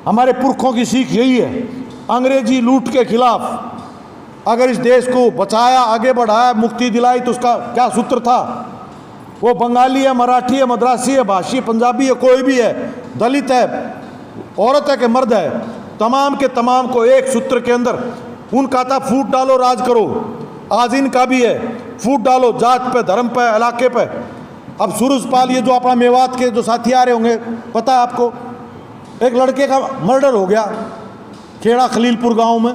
हमारे पुरखों की सीख यही है, अंग्रेजी लूट के खिलाफ अगर इस देश को बचाया, आगे बढ़ाया, मुक्ति दिलाई, तो उसका क्या सूत्र था? वो बंगाली है, मराठी है, मद्रासी है, भाषी, पंजाबी है, कोई भी है, दलित है, औरत है कि मर्द है, तमाम के तमाम को एक सूत्र के अंदर, उनका था फूट डालो राज करो। आज इनका भी है, फूट डालो जात पे, धर्म पे, इलाके पे। अब सूरजपाल, ये जो अपना मेवात के जो साथी आ रहे होंगे, पता है आपको, एक लड़के का मर्डर हो गया खेड़ा खलीलपुर गांव में।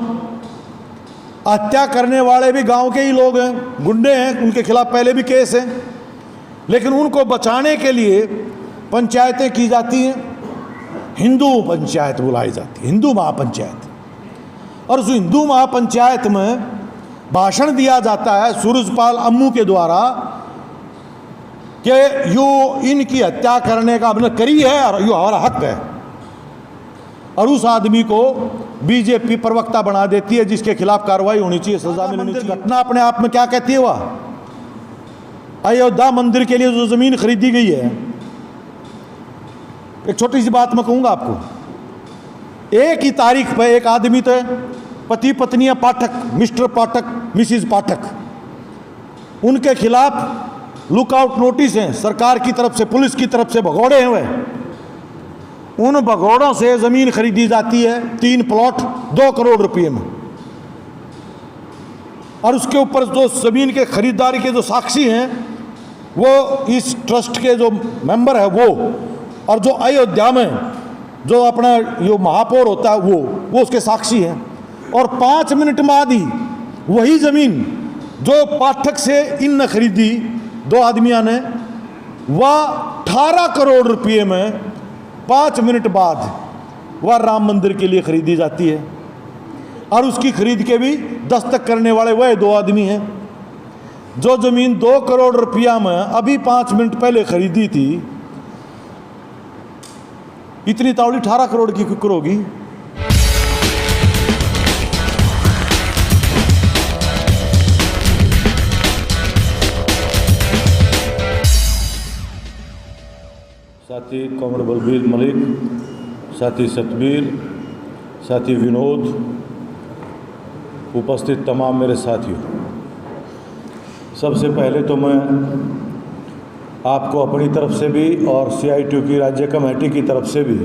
हत्या करने वाले भी गांव के ही लोग हैं, गुंडे हैं, उनके खिलाफ पहले भी केस हैं, लेकिन उनको बचाने के लिए पंचायतें की जाती हैं, हिंदू पंचायत बुलाई जाती है, हिंदू महापंचायत। और उस हिंदू महापंचायत में भाषण दिया जाता है सूरजपाल अम्मू के द्वारा कि यो इनकी हत्या करने का हमने करी है और यो हमारा हक है। और उस आदमी को बीजेपी प्रवक्ता बना देती है, जिसके खिलाफ कार्रवाई होनी चाहिए, सजा मिलनी चाहिए। घटना अपने आप में क्या कहती है? वह अयोध्या मंदिर के लिए जो जमीन खरीदी गई है, एक छोटी सी बात मैं कहूंगा आपको। एक ही तारीख पर एक आदमी थे, पति पत्नी पाठक, मिस्टर पाठक, मिसिज पाठक, उनके खिलाफ लुकआउट नोटिस हैं सरकार की तरफ से, पुलिस की तरफ से, भगोड़े हैं वह। उन भगोड़ों से जमीन खरीदी जाती है, 3 प्लॉट 2 करोड़ रुपए में। और उसके ऊपर जो जमीन के खरीदारी के जो साक्षी हैं वो इस ट्रस्ट के जो मेंबर है वो, और जो अयोध्या में जो अपना यो महापौर होता है वो उसके साक्षी हैं। और 5 मिनट बाद ही वही जमीन जो पाठक से इन खरीदी 2 आदमियों ने, वह 18 करोड़ रुपये में 5 मिनट बाद वह राम मंदिर के लिए खरीदी जाती है। और उसकी खरीद के भी दस्तक करने वाले वह 2 आदमी हैं। जो जमीन 2 करोड़ रुपया में अभी 5 मिनट पहले खरीदी थी, इतनी तावड़ी 18 करोड़ की कुकर होगी। साथी कॉमरेड बलबीर मलिक, साथी सतबीर, साथी विनोद, उपस्थित तमाम मेरे साथियों, सबसे पहले तो मैं आपको अपनी तरफ से भी और CITU की राज्य कमेटी की तरफ से भी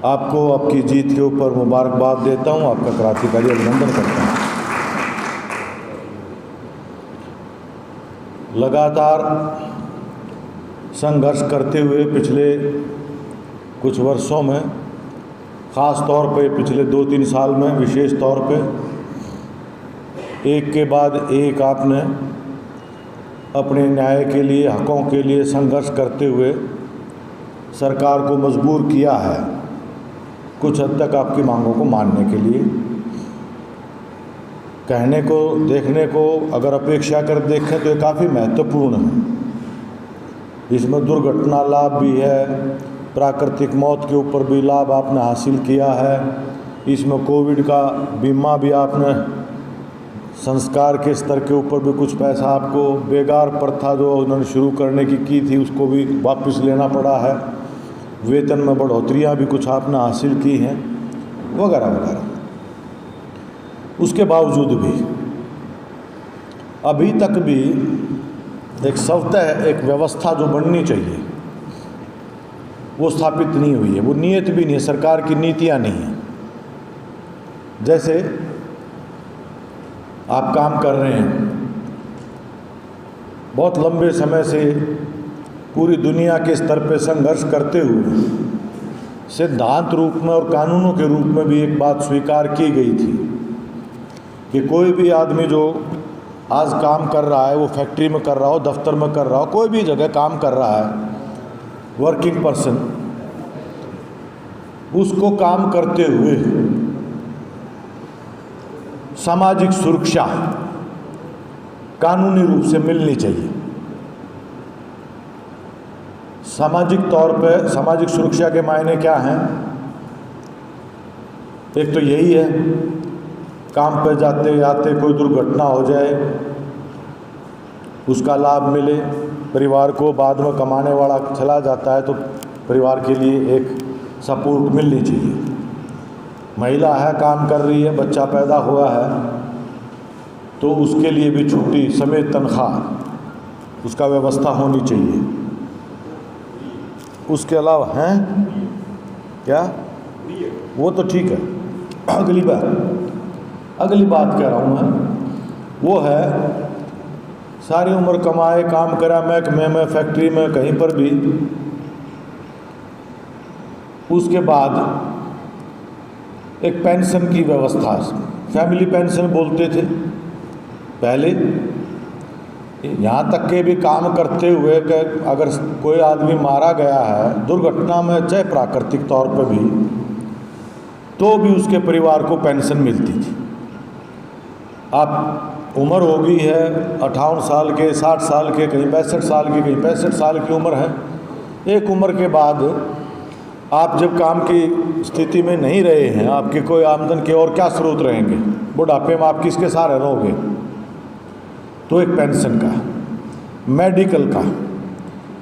आपको आपकी जीत के ऊपर मुबारकबाद देता हूं, आपका क्रांतिकारी अभिनंदन करता हूं। लगातार संघर्ष करते हुए पिछले कुछ वर्षों में, ख़ास तौर पे पिछले 2-3 साल में विशेष तौर पे, एक के बाद एक आपने अपने न्याय के लिए, हकों के लिए संघर्ष करते हुए सरकार को मजबूर किया है कुछ हद तक आपकी मांगों को मानने के लिए। कहने को, देखने को अगर अपेक्षा कर देखें तो ये काफ़ी महत्वपूर्ण है। इसमें दुर्घटना लाभ भी है, प्राकृतिक मौत के ऊपर भी लाभ आपने हासिल किया है, इसमें कोविड का बीमा भी आपने, संस्कार के स्तर के ऊपर भी कुछ पैसा आपको, बेगार प्रथा जो उन्होंने शुरू करने की थी उसको भी वापस लेना पड़ा है, वेतन में बढ़ोतरियाँ भी कुछ आपने हासिल की हैं, वगैरह वगैरह। उसके बावजूद भी अभी तक भी एक स्वतः एक व्यवस्था जो बननी चाहिए वो स्थापित नहीं हुई है, वो नीयत भी नहीं है, सरकार की नीतियाँ नहीं हैं। जैसे आप काम कर रहे हैं, बहुत लंबे समय से पूरी दुनिया के स्तर पर संघर्ष करते हुए सिद्धांत रूप में और कानूनों के रूप में भी एक बात स्वीकार की गई थी कि कोई भी आदमी जो आज काम कर रहा है, वो फैक्ट्री में कर रहा हो, दफ्तर में कर रहा हो, कोई भी जगह काम कर रहा है, वर्किंग पर्सन, उसको काम करते हुए सामाजिक सुरक्षा कानूनी रूप से मिलनी चाहिए। सामाजिक तौर पे सामाजिक सुरक्षा के मायने क्या हैं? एक तो यही है, काम पे जाते आते कोई दुर्घटना हो जाए, उसका लाभ मिले परिवार को, बाद में कमाने वाला चला जाता है तो परिवार के लिए एक सपोर्ट मिलनी चाहिए। महिला है, काम कर रही है, बच्चा पैदा हुआ है, तो उसके लिए भी छुट्टी समेत तनख्वाह उसका व्यवस्था होनी चाहिए। उसके अलावा हैं क्या, वो तो ठीक है। अगली बात कह रहा हूँ मैं, वो है सारी उम्र कमाए, काम करा महकमे में, फैक्ट्री में, कहीं पर भी, उसके बाद एक पेंशन की व्यवस्था, फैमिली पेंशन बोलते थे पहले। यहाँ तक के भी काम करते हुए कि अगर कोई आदमी मारा गया है दुर्घटना में, चाहे प्राकृतिक तौर पर भी, तो भी उसके परिवार को पेंशन मिलती थी। अब उम्र हो गई है 58 साल के, 60 साल के, कहीं 62 साल के, कहीं 65 साल की उम्र है। एक उम्र के बाद आप जब काम की स्थिति में नहीं रहे हैं, आपके कोई आमदन के और क्या स्रोत रहेंगे, बुढ़ापे में आप किसके सहारे रहोगे? तो एक पेंशन का, मेडिकल का,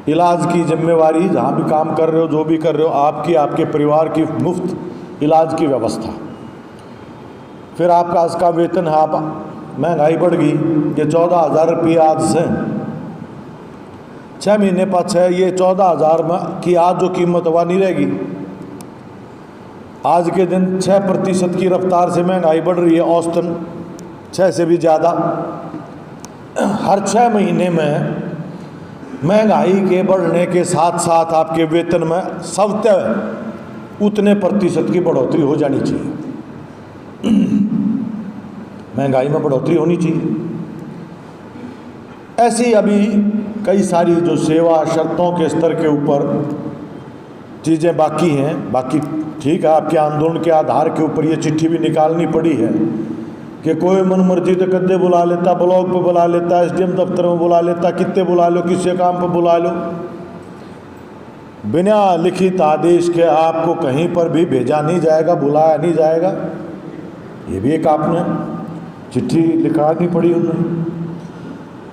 इलाज की जिम्मेवारी, जहाँ भी काम कर रहे हो, जो भी कर रहे हो, आपकी, आपके परिवार की मुफ्त इलाज की व्यवस्था। फिर आपका आज का वेतन है, आप महंगाई बढ़ गई, ये 14,000 रुपये आज से 6 महीने पाछे ये 14,000 में की आज जो कीमत वह नहीं रहेगी। आज के दिन 6% की रफ्तार से महंगाई बढ़ रही है, औसतन 6 से भी ज़्यादा। हर 6 महीने में महंगाई के बढ़ने के साथ साथ आपके वेतन में स्वतः उतने प्रतिशत की बढ़ोतरी हो जानी चाहिए। महंगाई में बढ़ोतरी होनी चाहिए। ऐसी अभी कई सारी जो सेवा शर्तों के स्तर के ऊपर चीज़ें बाकी हैं। बाकी ठीक है, आपके आंदोलन के आधार के ऊपर ये चिट्ठी भी निकालनी पड़ी है कि कोई मनमर्जी तो कद्दे बुला लेता, ब्लॉक पे बुला लेता, SDM दफ्तर में बुला लेता, कितने बुला लो, किसी काम पे बुला लो, बिना लिखित आदेश के आपको कहीं पर भी भेजा नहीं जाएगा, बुलाया नहीं जाएगा। ये भी एक आपने चिट्ठी लिखानी पड़ी उन्हें।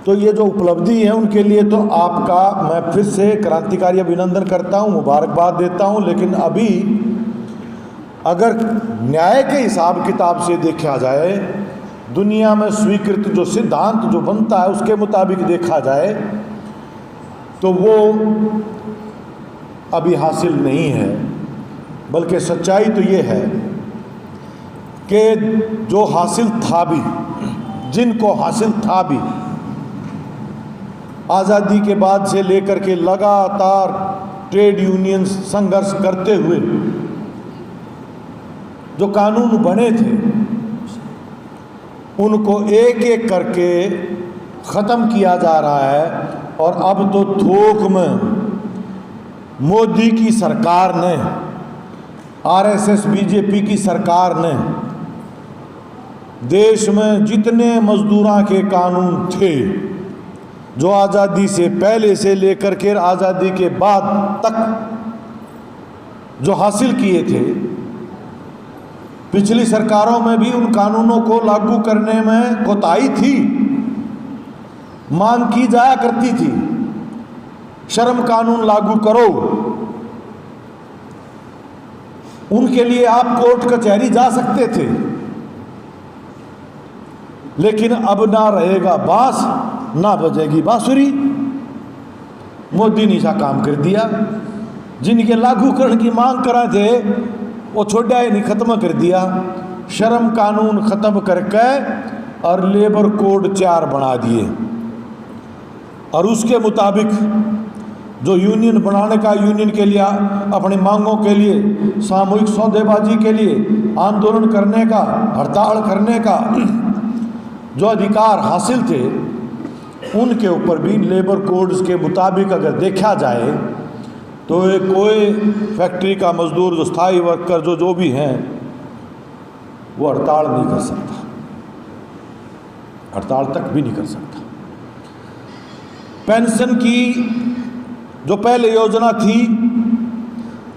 तो ये जो उपलब्धि है उनके लिए तो आपका मैं फिर से क्रांतिकारी अभिनंदन करता हूँ, मुबारकबाद देता हूँ। लेकिन अभी अगर न्याय के हिसाब किताब से देखा जाए, दुनिया में स्वीकृत जो सिद्धांत जो बनता है उसके मुताबिक देखा जाए, तो वो अभी हासिल नहीं है। बल्कि सच्चाई तो ये है कि जो हासिल था भी, जिनको हासिल था भी, आज़ादी के बाद से लेकर के लगातार ट्रेड यूनियन संघर्ष करते हुए जो कानून बने थे, उनको एक एक करके ख़त्म किया जा रहा है। और अब तो थोक में मोदी की सरकार ने, RSS BJP की सरकार ने देश में जितने मजदूरों के कानून थे जो आज़ादी से पहले से लेकर के आज़ादी के बाद तक जो हासिल किए थे, पिछली सरकारों में भी उन कानूनों को लागू करने में कोताही थी, मांग की जाया करती थी, श्रम कानून लागू करो। उनके लिए आप कोर्ट कचहरी जा सकते थे, लेकिन अब ना रहेगा बांस ना बजेगी बांसुरी। मोदी ने ऐसा काम कर दिया। जिनके लागूकरण की मांग करा थे वो छोड़ा ही नहीं, ख़त्म कर दिया। श्रम कानून ख़त्म करके और लेबर कोड 4 बना दिए। और उसके मुताबिक जो यूनियन बनाने का, यूनियन के लिए अपनी मांगों के लिए, सामूहिक सौदेबाजी के लिए आंदोलन करने का, हड़ताल करने का जो अधिकार हासिल थे, उनके ऊपर भी लेबर कोड्स के मुताबिक अगर देखा जाए तो कोई फैक्ट्री का मजदूर, जो स्थायी वर्कर जो भी हैं, वो हड़ताल नहीं कर सकता, हड़ताल तक भी नहीं कर सकता। पेंशन की जो पहले योजना थी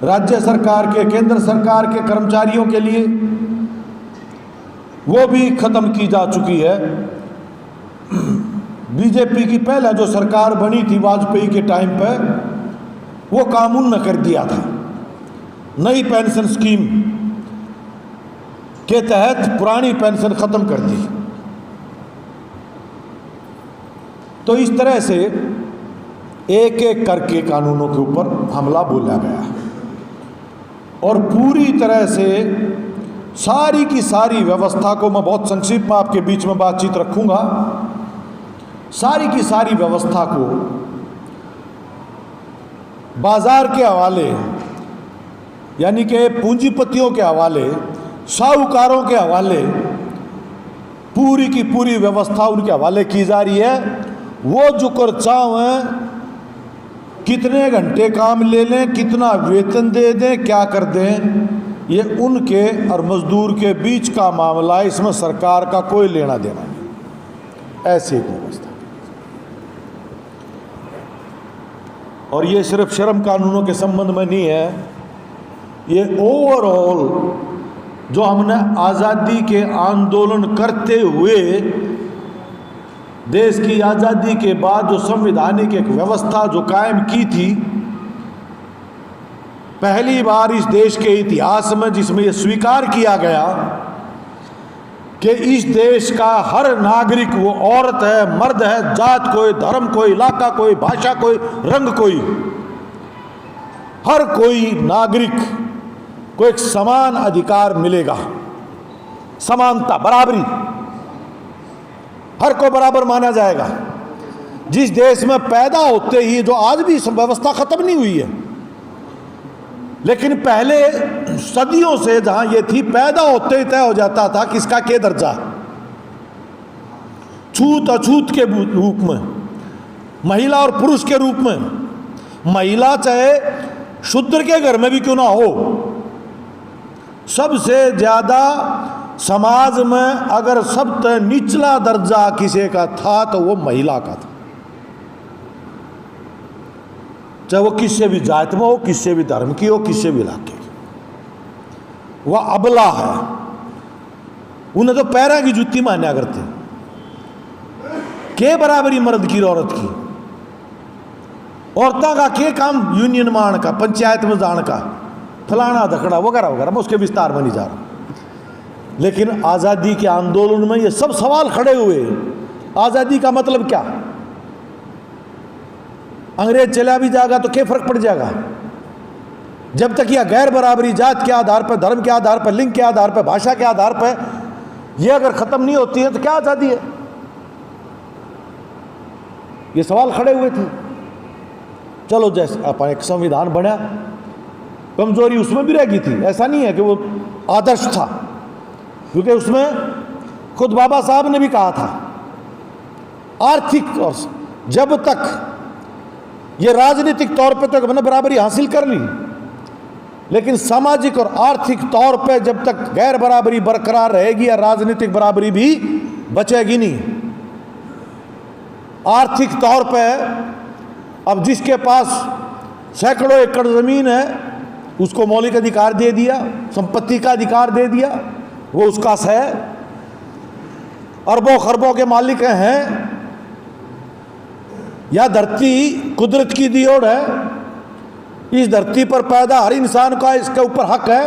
राज्य सरकार के, केंद्र सरकार के कर्मचारियों के लिए, वो भी ख़त्म की जा चुकी है। बीजेपी की पहले जो सरकार बनी थी वाजपेयी के टाइम पर, वो कानून में कर दिया था। नई पेंशन स्कीम के तहत पुरानी पेंशन खत्म कर दी। तो इस तरह से एक एक करके कानूनों के ऊपर हमला बोला गया और पूरी तरह से सारी की सारी व्यवस्था को मैं बहुत संक्षिप्त में आपके बीच में बातचीत रखूंगा। सारी की सारी व्यवस्था को बाजार के हवाले, यानी कि पूंजीपतियों के हवाले, साहूकारों के हवाले, पूरी की पूरी व्यवस्था उनके हवाले की जा रही है। वो जो कर चाहें, कितने घंटे काम ले लें, कितना वेतन दे दें, क्या कर दें, ये उनके और मजदूर के बीच का मामला है। इसमें सरकार का कोई लेना देना नहीं। ऐसी एक व्यवस्था। और ये सिर्फ श्रम कानूनों के संबंध में नहीं है, ये ओवरऑल जो हमने आज़ादी के आंदोलन करते हुए देश की आज़ादी के बाद जो संवैधानिक एक व्यवस्था जो कायम की थी, पहली बार इस देश के इतिहास में जिसमें यह स्वीकार किया गया कि इस देश का हर नागरिक, वो औरत है, मर्द है, जात कोई, धर्म कोई, इलाका कोई, भाषा कोई, रंग कोई, हर कोई नागरिक को एक समान अधिकार मिलेगा। समानता, बराबरी, हर को बराबर माना जाएगा। जिस देश में पैदा होते ही, जो आज भी व्यवस्था खत्म नहीं हुई है, लेकिन पहले सदियों से जहां ये थी, पैदा होते ही तय हो जाता था किसका क्या दर्जा, छूत अछूत के रूप में, महिला और पुरुष के रूप में। महिला चाहे शूद्र के घर में भी क्यों ना हो, सबसे ज्यादा समाज में अगर सबसे निचला दर्जा किसी का था तो वो महिला का था। चाहे वो किससे भी जात में हो, किससे भी धर्म की हो, किससे भी इलाके की, वह अबला है। उन्हें तो पैरा की जुत्ती मान्या करते के बराबरी मर्द की औरत की। औरतों का के काम यूनियन मान का, पंचायत में जान का, फलाना धकड़ा वगैरह वगैरह, मैं उसके विस्तार में नहीं जा रहा। लेकिन आज़ादी के आंदोलन में ये सब सवाल खड़े हुए। आज़ादी का मतलब क्या? अंग्रेज चला भी जाएगा तो क्या फर्क पड़ जाएगा? जब तक यह गैर बराबरी जात के आधार पर, धर्म के आधार पर, लिंग के आधार पर, भाषा के आधार पर यह अगर खत्म नहीं होती है तो क्या आज़ादी है? ये सवाल खड़े हुए थे। चलो जैसे अपन एक संविधान बना, कमजोरी उसमें भी रह गई थी। ऐसा नहीं है कि वो आदर्श था, क्योंकि उसमें खुद बाबा साहब ने भी कहा था, आर्थिक और जब तक ये राजनीतिक तौर पे तो हमने बराबरी हासिल कर ली, लेकिन सामाजिक और आर्थिक तौर पे जब तक गैर बराबरी बरकरार रहेगी या राजनीतिक बराबरी भी बचेगी नहीं। आर्थिक तौर पे अब जिसके पास सैकड़ों एकड़ जमीन है उसको मौलिक अधिकार दे दिया, संपत्ति का अधिकार दे दिया, वो उसका है। अरबों खरबों के मालिक हैं। यह धरती कुदरत की दी ओर है। इस धरती पर पैदा हर इंसान का इसके ऊपर हक है।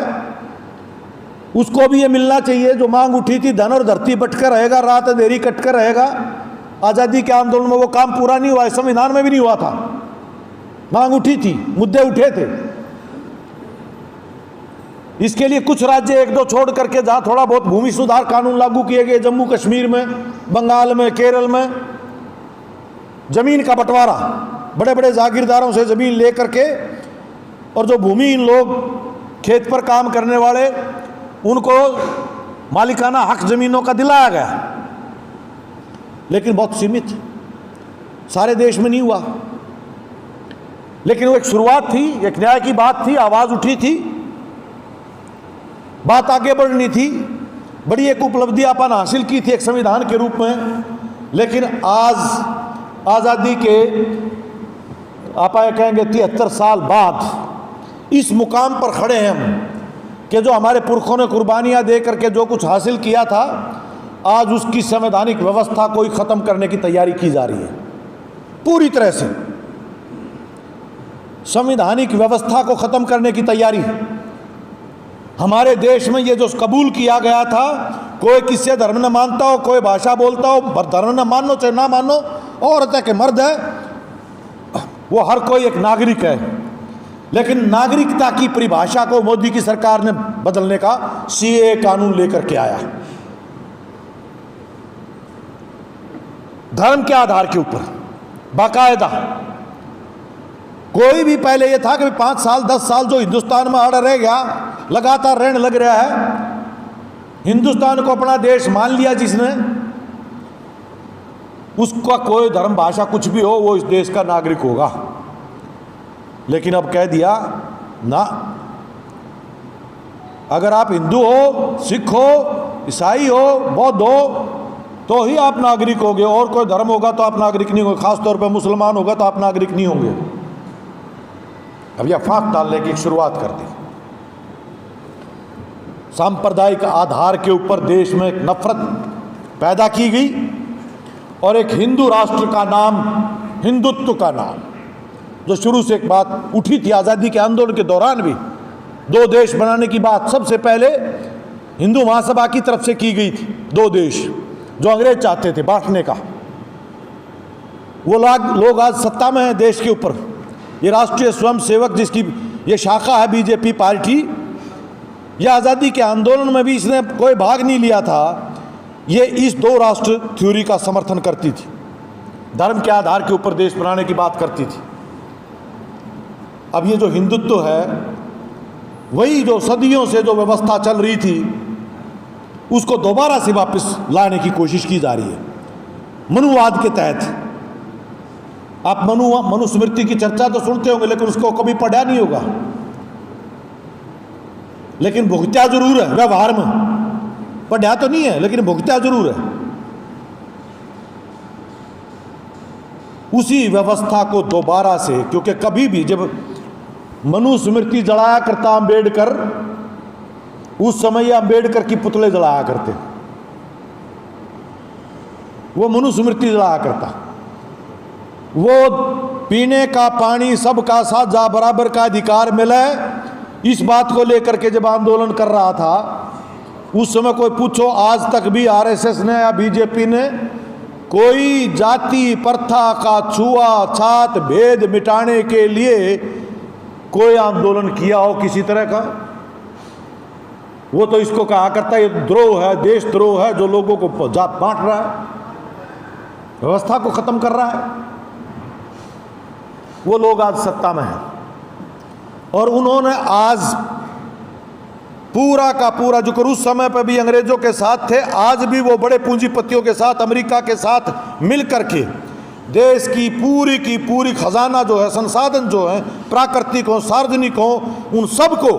उसको भी ये मिलना चाहिए। जो मांग उठी थी, धन और धरती बटकर रहेगा, रात अंधेरी कटकर रहेगा, आज़ादी के आंदोलन में वो काम पूरा नहीं हुआ। संविधान में भी नहीं हुआ था। मांग उठी थी, मुद्दे उठे थे। इसके लिए कुछ राज्य एक दो छोड़ करके जहां थोड़ा बहुत भूमि सुधार कानून लागू किए गए, जम्मू कश्मीर में, बंगाल में, केरल में, जमीन का बंटवारा, बड़े बड़े जागीरदारों से जमीन लेकर के, और जो भूमिहीन लोग खेत पर काम करने वाले, उनको मालिकाना हक जमीनों का दिलाया गया, लेकिन बहुत सीमित, सारे देश में नहीं हुआ। लेकिन वो एक शुरुआत थी, एक न्याय की बात थी, आवाज उठी थी, बात आगे बढ़नी थी, बड़ी एक उपलब्धि अपन हासिल की थी एक संविधान के रूप में। लेकिन आज आज़ादी के आप कहेंगे 73 साल बाद इस मुकाम पर खड़े हैं हम कि जो हमारे पुरखों ने कुर्बानियां दे करके जो कुछ हासिल किया था, आज उसकी संवैधानिक व्यवस्था को ही ख़त्म करने की तैयारी की जा रही है। पूरी तरह से संवैधानिक व्यवस्था को ख़त्म करने की तैयारी। हमारे देश में ये जो कबूल किया गया था, कोई किससे धर्म न मानता हो, कोई भाषा बोलता हो, धर्म न मानो चाहे ना मानो, औरत है कि मर्द है, वो हर कोई एक नागरिक है। लेकिन नागरिकता की परिभाषा को मोदी की सरकार ने बदलने का सीए कानून लेकर के आया, धर्म के आधार के ऊपर बाकायदा। कोई भी पहले ये था कि 5 साल 10 साल जो हिंदुस्तान में अड़ रह गया, लगातार रहने लग रहा है, हिंदुस्तान को अपना देश मान लिया जिसने, उसका कोई धर्म भाषा कुछ भी हो वो इस देश का नागरिक होगा। लेकिन अब कह दिया ना, अगर आप हिंदू हो, सिख हो, ईसाई हो, बौद्ध हो तो ही आप नागरिक होंगे, और कोई धर्म होगा तो आप नागरिक नहीं होंगे, खासतौर पर मुसलमान होगा तो आप नागरिक नहीं होंगे। अब यह फांक डालने की शुरुआत कर दी। सांप्रदायिक आधार के ऊपर देश में एक नफरत पैदा की गई और एक हिंदू राष्ट्र का नाम, हिंदुत्व का नाम, जो शुरू से एक बात उठी थी आज़ादी के आंदोलन के दौरान भी, 2 देश बनाने की बात सबसे पहले हिंदू महासभा की तरफ से की गई थी। 2 देश जो अंग्रेज चाहते थे बांटने का, वो लोग आज सत्ता में है देश के ऊपर। ये राष्ट्रीय स्वयंसेवक जिसकी ये शाखा है बीजेपी पार्टी, ये आज़ादी के आंदोलन में भी इसने कोई भाग नहीं लिया था, ये इस 2 राष्ट्र थ्योरी का समर्थन करती थी, धर्म के आधार के ऊपर देश बनाने की बात करती थी। अब ये जो हिंदुत्व है, वही जो सदियों से जो व्यवस्था चल रही थी, उसको दोबारा से वापस लाने की कोशिश की जा रही है मनुवाद के तहत। आप मनुस्मृति की चर्चा तो सुनते होंगे, लेकिन उसको कभी पढ़ा नहीं होगा, लेकिन भुगत्या जरूर है व्यवहार में। पढ़ा तो नहीं है लेकिन भुगत्या जरूर है। उसी व्यवस्था को दोबारा से, क्योंकि कभी भी जब मनुस्मृति जलाया करता अम्बेडकर, उस समय ये अम्बेडकर की पुतले जलाया करते, वो मनुस्मृति जलाया करता। वो पीने का पानी सबका साझा, बराबर का अधिकार मिले, इस बात को लेकर के जब आंदोलन कर रहा था, उस समय कोई पूछो, आज तक भी आरएसएस ने या बीजेपी ने कोई जाति प्रथा का छुआछात भेद मिटाने के लिए कोई आंदोलन किया हो किसी तरह का? वो तो इसको कहा करता है ये द्रोह है, देशद्रोह है, जो लोगों को जात बांट रहा है, व्यवस्था को खत्म कर रहा है। वो लोग आज सत्ता में हैं और उन्होंने आज पूरा का पूरा, जो उस समय पर भी अंग्रेजों के साथ थे, आज भी वो बड़े पूंजीपतियों के साथ, अमेरिका के साथ मिलकर के देश की पूरी खजाना जो है, संसाधन जो है, प्राकृतिक हो, सार्वजनिक हो, उन सबको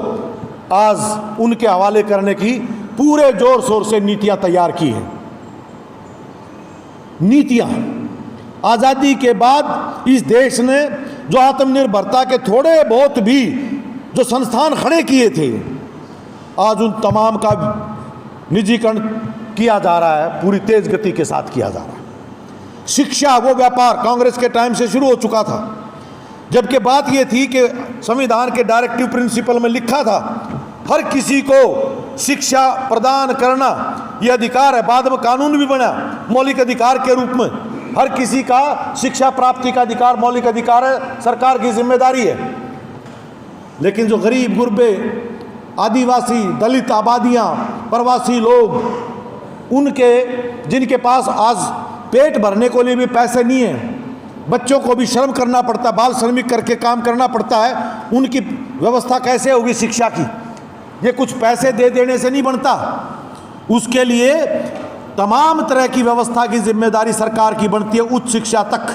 आज उनके हवाले करने की पूरे जोर शोर से नीतियां तैयार की हैं। नीतियां आज़ादी के बाद इस देश ने जो आत्मनिर्भरता के थोड़े बहुत भी जो संस्थान खड़े किए थे, आज उन तमाम का निजीकरण किया जा रहा है, पूरी तेज गति के साथ किया जा रहा है। शिक्षा वो व्यापार कांग्रेस के टाइम से शुरू हो चुका था, जबकि बात ये थी कि संविधान के डायरेक्टिव प्रिंसिपल में लिखा था हर किसी को शिक्षा प्रदान करना ये अधिकार है। बाद में कानून भी बना मौलिक अधिकार के रूप में, हर किसी का शिक्षा प्राप्ति का अधिकार मौलिक अधिकार है, सरकार की जिम्मेदारी है। लेकिन जो गरीब गुरबे, आदिवासी, दलित आबादियां, प्रवासी लोग, उनके जिनके पास आज पेट भरने को लिए भी पैसे नहीं है, बच्चों को भी श्रम करना पड़ता, बाल श्रमिक करके काम करना पड़ता है, उनकी व्यवस्था कैसे होगी शिक्षा की? ये कुछ पैसे दे देने से नहीं बनता, उसके लिए तमाम तरह की व्यवस्था की जिम्मेदारी सरकार की बनती है, उच्च शिक्षा तक।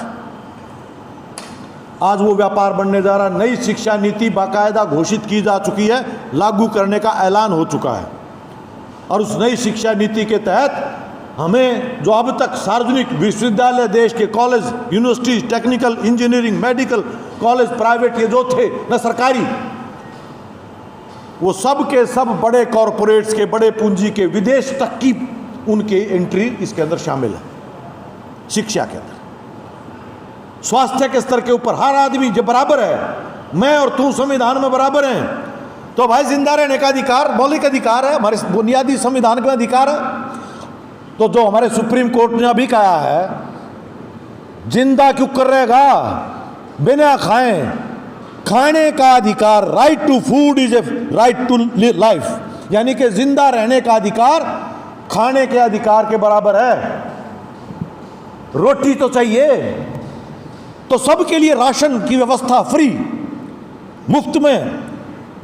आज वो व्यापार बनने जा रहा। नई शिक्षा नीति बाकायदा घोषित की जा चुकी है, लागू करने का ऐलान हो चुका है, और उस नई शिक्षा नीति के तहत हमें जो अब तक सार्वजनिक विश्वविद्यालय, देश के college, university, technical, engineering, medical college, private ये जो थे न सरकारी, वो सब के सब बड़े कॉरपोरेट्स के, बड़े पूंजी के, विदेश तक की उनकी एंट्री इसके अंदर शामिल है। शिक्षा के अंदर, स्वास्थ्य के स्तर के ऊपर हर आदमी जब बराबर है, मैं और तू संविधान में बराबर हैं, तो भाई जिंदा रहने का अधिकार मौलिक अधिकार है, हमारे बुनियादी संविधान का अधिकार है। तो जो हमारे सुप्रीम कोर्ट ने अभी कहा है, जिंदा क्यों कर रहेगा, बिना खाए, खाने का अधिकार, right to food is a right to life, यानी कि जिंदा रहने का अधिकार खाने के अधिकार के बराबर है। रोटी तो चाहिए, तो सबके लिए राशन की व्यवस्था फ्री,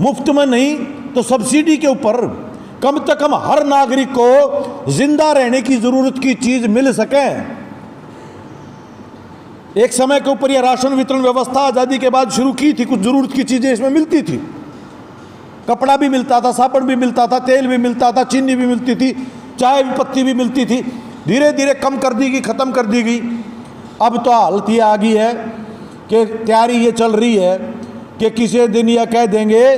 मुफ्त में नहीं तो सब्सिडी के ऊपर, कम से कम हर नागरिक को जिंदा रहने की जरूरत की चीज मिल सके। एक समय के ऊपर यह राशन वितरण व्यवस्था आजादी के बाद शुरू की थी, कुछ जरूरत की चीजें इसमें मिलती थी, कपड़ा भी मिलता था, साबुन भी मिलता था, तेल भी मिलता था, चीनी भी मिलती थी, चाय भी पत्ती भी मिलती थी। धीरे धीरे कम कर दी गई, खत्म कर दी गई। अब तो हालत ये आ गई है कि तैयारी ये चल रही है कि किसी दिन यह कह देंगे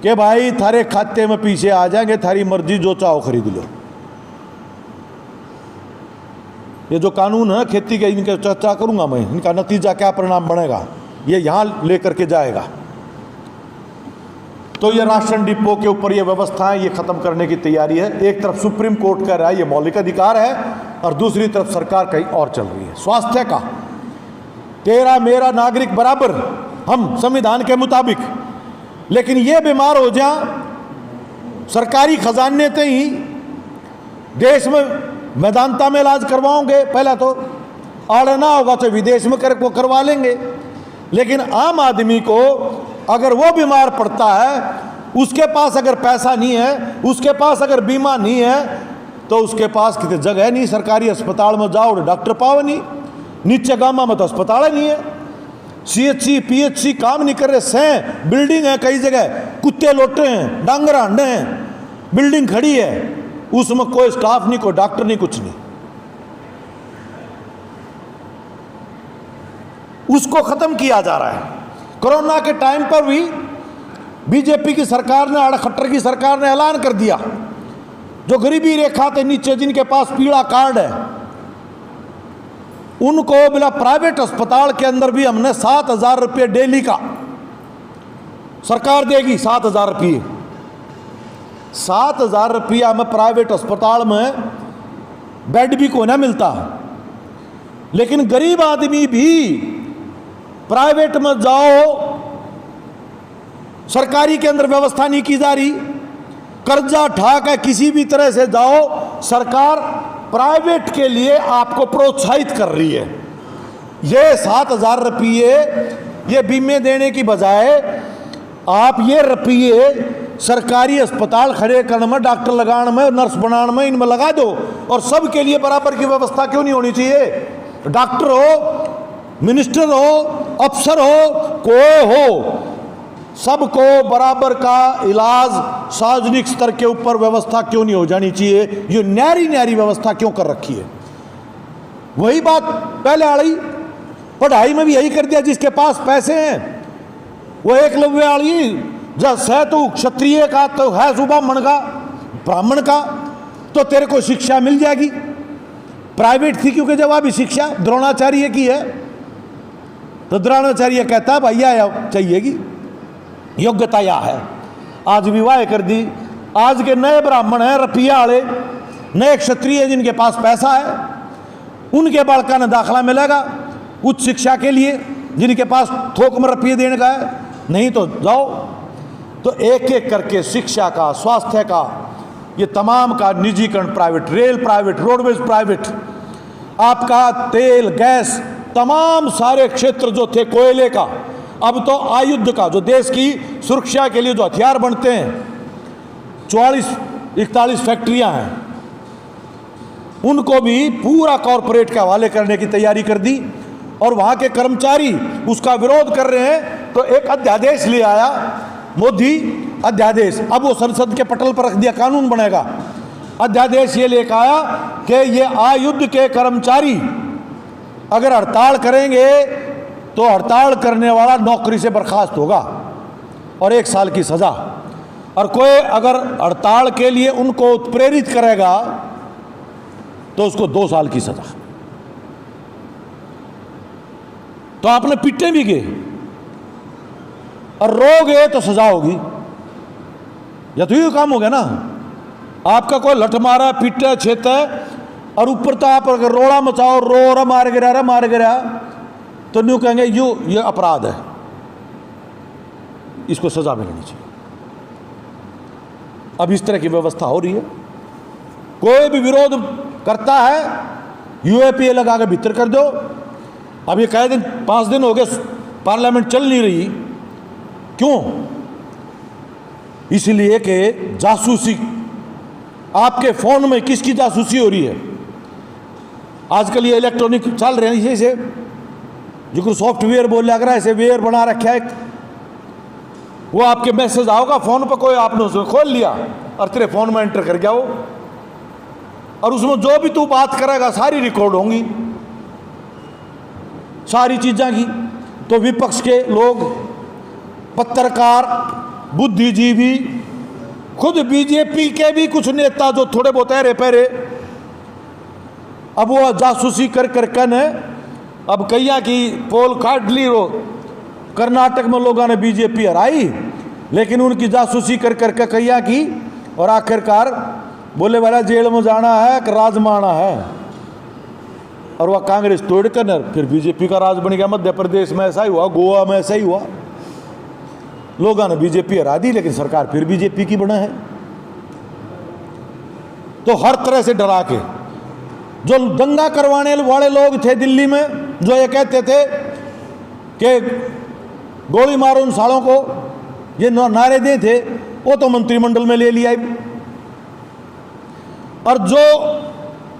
कि भाई थारे खाते में पीछे आ जाएंगे, थारी मर्जी जो चाहो खरीद लो। ये जो कानून है खेती के, इनके चर्चा करूंगा मैं, इनका नतीजा क्या परिणाम बनेगा, ये यहाँ लेकर के जाएगा। तो ये राशन डिपो के ऊपर ये व्यवस्थाएं ये खत्म करने की तैयारी है। एक तरफ सुप्रीम कोर्ट कह रहा है ये मौलिक अधिकार है, और दूसरी तरफ सरकार कहीं और चल रही है। स्वास्थ्य का, तेरा मेरा नागरिक बराबर, हम संविधान के मुताबिक, लेकिन ये बीमार हो जा, सरकारी खजाने से ही देश में मैदानता में इलाज करवाओगे, पहला तो आड़ना होगा तो विदेश में करवा लेंगे। लेकिन आम आदमी को अगर वो बीमार पड़ता है, उसके पास अगर पैसा नहीं है, उसके पास अगर बीमा नहीं है, तो उसके पास कितने जगह नहीं, सरकारी अस्पताल में जाओ डॉक्टर पाओ नहीं, नीचे गामा में तो अस्पताल नहीं है, CHC PHC काम नहीं कर रहे, सें बिल्डिंग है कई जगह, कुत्ते लोटे हैं, डांगर अंडे हैं, बिल्डिंग खड़ी है, उसमें कोई स्टाफ नहीं, कोई डॉक्टर नहीं, कुछ नहीं। उसको खत्म किया जा रहा है। कोरोना के टाइम पर भी बीजेपी की सरकार ने, खट्टर की सरकार ने ऐलान कर दिया, जो गरीबी रेखा के नीचे जिनके पास पीला कार्ड है, उनको बिना प्राइवेट अस्पताल के अंदर भी हमने 7,000 रुपये डेली का सरकार देगी। 7,000 रुपये, 7,000 रुपया में प्राइवेट अस्पताल में बेड भी को ना मिलता। लेकिन गरीब आदमी भी प्राइवेट में जाओ, सरकारी के अंदर व्यवस्था नहीं की जा रही, कर्जा ठाक है, किसी भी तरह से जाओ, सरकार प्राइवेट के लिए आपको प्रोत्साहित कर रही है। ये 7,000 रुपये ये बीमे देने की बजाय आप ये रुपये सरकारी अस्पताल खड़े करने में, डॉक्टर लगाने में, नर्स बनाने में, इनमें लगा दो। और सबके लिए बराबर की व्यवस्था क्यों नहीं होनी चाहिए? डॉक्टर हो, मिनिस्टर हो, अफसर हो, कोई हो, सबको बराबर का इलाज सार्वजनिक स्तर के ऊपर व्यवस्था क्यों नहीं हो जानी चाहिए? ये न्यारी न्यारी व्यवस्था क्यों कर रखी है? वही बात पहले आ रही, पढ़ाई में भी यही कर दिया, जिसके पास पैसे हैं वो एकलव्य आड़ी, जैसे तू क्षत्रिय का तो है, ब्राह्मण का, ब्राह्मण का, तो तेरे को शिक्षा मिल जाएगी। प्राइवेट थी क्योंकि जवाबी शिक्षा द्रोणाचार्य की है, तो द्रोणाचार्य कहता भैया चाहिएगी, योग्यता यह है। आज विवाह कर दी, आज के नए ब्राह्मण हैं रुपया वाले, नए क्षत्रिय जिनके पास पैसा है, उनके बालका ने दाखला मिलेगा उच्च शिक्षा के लिए, जिनके पास थोक में रुपये देने का है, नहीं तो जाओ। तो एक एक करके शिक्षा का, स्वास्थ्य का, ये तमाम का निजीकरण, private, rail private, roadways private, आपका तेल गैस, तमाम सारे क्षेत्र जो थे, कोयले का, अब तो आयुध का, जो देश की सुरक्षा के लिए जो हथियार बनते हैं, 44-41 फैक्ट्रियां हैं, उनको भी पूरा कॉरपोरेट के हवाले करने की तैयारी कर दी। और वहाँ के कर्मचारी उसका विरोध कर रहे हैं, तो एक अध्यादेश ले आया मोदी, अध्यादेश, अब वो संसद के पटल पर रख दिया, कानून बनेगा। अध्यादेश ये लेकर आया कि ये आयुध के कर्मचारी अगर हड़ताल करेंगे तो हड़ताल करने वाला नौकरी से बर्खास्त होगा और 1 साल की सजा, और कोई अगर हड़ताल के लिए उनको उत्प्रेरित करेगा तो उसको 2 साल की सजा। तो आपने पिटे भी गए और रोगे तो सजा होगी। या तो ये काम हो गया ना, आपका कोई लठ मारा पीटा छेता है और ऊपर तो आप अगर रोड़ा मचाओ, रो रहा मार गिरा, तो न्यू कहेंगे ये अपराध है, इसको सजा मिलनी चाहिए। अब इस तरह की व्यवस्था हो रही है। कोई भी विरोध करता है यूएपीए लगा के भीतर कर दो। अब ये कई दिन 5 दिन हो गए पार्लियामेंट चल नहीं रही, क्यों? इसलिए कि जासूसी, आपके फोन में किसकी जासूसी हो रही है। आजकल ये इलेक्ट्रॉनिक चल रहे हैं, इसे जो सॉफ्टवेयर बोल अगर ऐसे वेयर बना रखा है, वो आपके मैसेज आओगा फोन पर, कोई आपने उसको खोल लिया और तेरे फोन में एंटर कर गया वो, और उसमें जो भी तू बात करेगा सारी रिकॉर्ड होंगी, सारी चीज़ें की। तो विपक्ष के लोग, पत्रकार, बुद्धिजीवी, खुद बीजेपी के भी कुछ नेता जो थोड़े बहुत ऐरे पैरे, अब वो जासूसी कर ने अब कैया की पोल काट ली। वो कर्नाटक में लोगों ने बीजेपी हराई, लेकिन उनकी जासूसी कर कैया की, और आखिरकार बोले वाला जेल में जाना है कि राज में आना है, और वह कांग्रेस तोड़ कर फिर बीजेपी का राज बन गया। मध्य प्रदेश में ऐसा ही हुआ, गोवा में ऐसा ही हुआ, लोगों ने बीजेपी हरा दी, लेकिन सरकार फिर बीजेपी की बना है। तो हर तरह से डरा के जो दंगा करवाने वाले लोग थे दिल्ली में, जो ये कहते थे कि गोली मारो उन सालों को, ये नारे दे थे, वो तो मंत्रिमंडल में ले लिया। और जो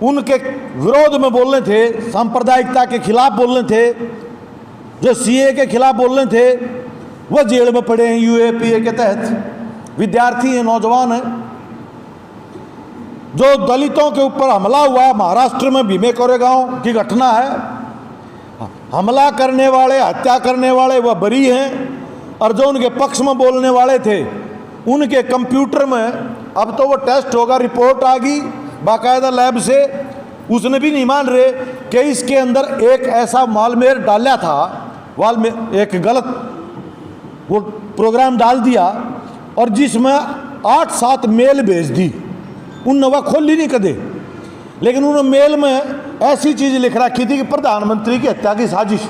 उनके विरोध में बोलने थे, सांप्रदायिकता के खिलाफ बोलने थे, जो सीए के खिलाफ बोलने थे, वह जेल में पड़े हैं यूएपीए के तहत। विद्यार्थी हैं, नौजवान हैं। जो दलितों के ऊपर हमला हुआ है, महाराष्ट्र में भीमे कोरेगांव की घटना है, हमला करने वाले, हत्या करने वाले वह बरी हैं, और जो उनके पक्ष में बोलने वाले थे उनके कंप्यूटर में अब तो वो टेस्ट होगा, रिपोर्ट आ गई बाकायदा लैब से, उसने भी नहीं मान रहे कि इसके अंदर एक ऐसा मालवेयर डाला था, एक गलत वो प्रोग्राम डाल दिया, और जिसमें 8-7 मेल भेज दी। उनने वह खोली नहीं कदे, लेकिन उन्होंने मेल में ऐसी चीज लिख रखी थी कि प्रधानमंत्री की हत्या की साजिश।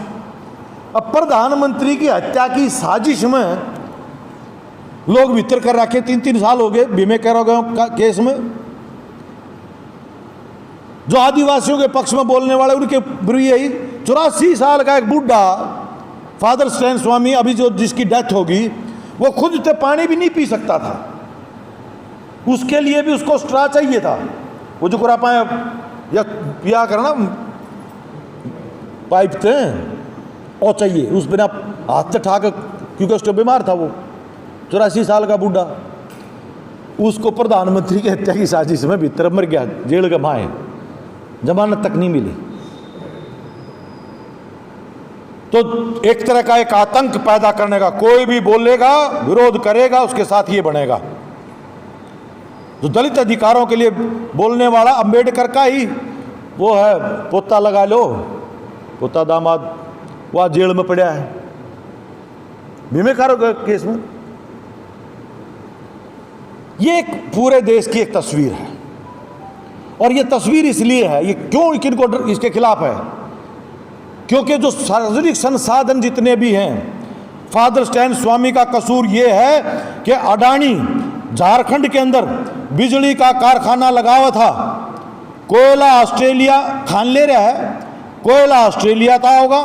अब प्रधानमंत्री की हत्या की साजिश में लोग भीतर कर रखे, 3-3 साल हो गए भीमे कोरेगांव का केस में। जो आदिवासियों के पक्ष में बोलने वाले, उनके यही 84 साल का एक बूढ़ा फादर स्टैन स्वामी, अभी जो जिसकी डेथ होगी, वो खुद तो पानी भी नहीं पी सकता था, उसके लिए भी उसको स्ट्रा चाहिए था। वो जो कुरा या पिया करना पाइप थे और चाहिए, उस बिना हाथ से ठाक, क्योंकि उसको बीमार था वो 84 साल का बूढ़ा, उसको प्रधानमंत्री की हत्या की साजिश में भीतर मर गया, जेल के माए, जमानत तक नहीं मिली। तो एक तरह का एक आतंक पैदा करने का, कोई भी बोलेगा, विरोध करेगा, उसके साथ ये बनेगा। जो दलित अधिकारों के लिए बोलने वाला अंबेडकर का ही वो है, पोता लगा लो, पोता दामाद, वह जेल में पड़ा है भीमे कोरेगांव केस में। ये एक पूरे देश की एक तस्वीर है, और ये तस्वीर इसलिए है, ये क्यों किनको इसके खिलाफ है, क्योंकि जो सार्वजनिक संसाधन जितने भी हैं, फादर स्टैन स्वामी का कसूर ये है कि अडानी झारखंड के अंदर बिजली का कारखाना लगा हुआ था, कोयला ऑस्ट्रेलिया खान ले रहा है, कोयला ऑस्ट्रेलिया का होगा,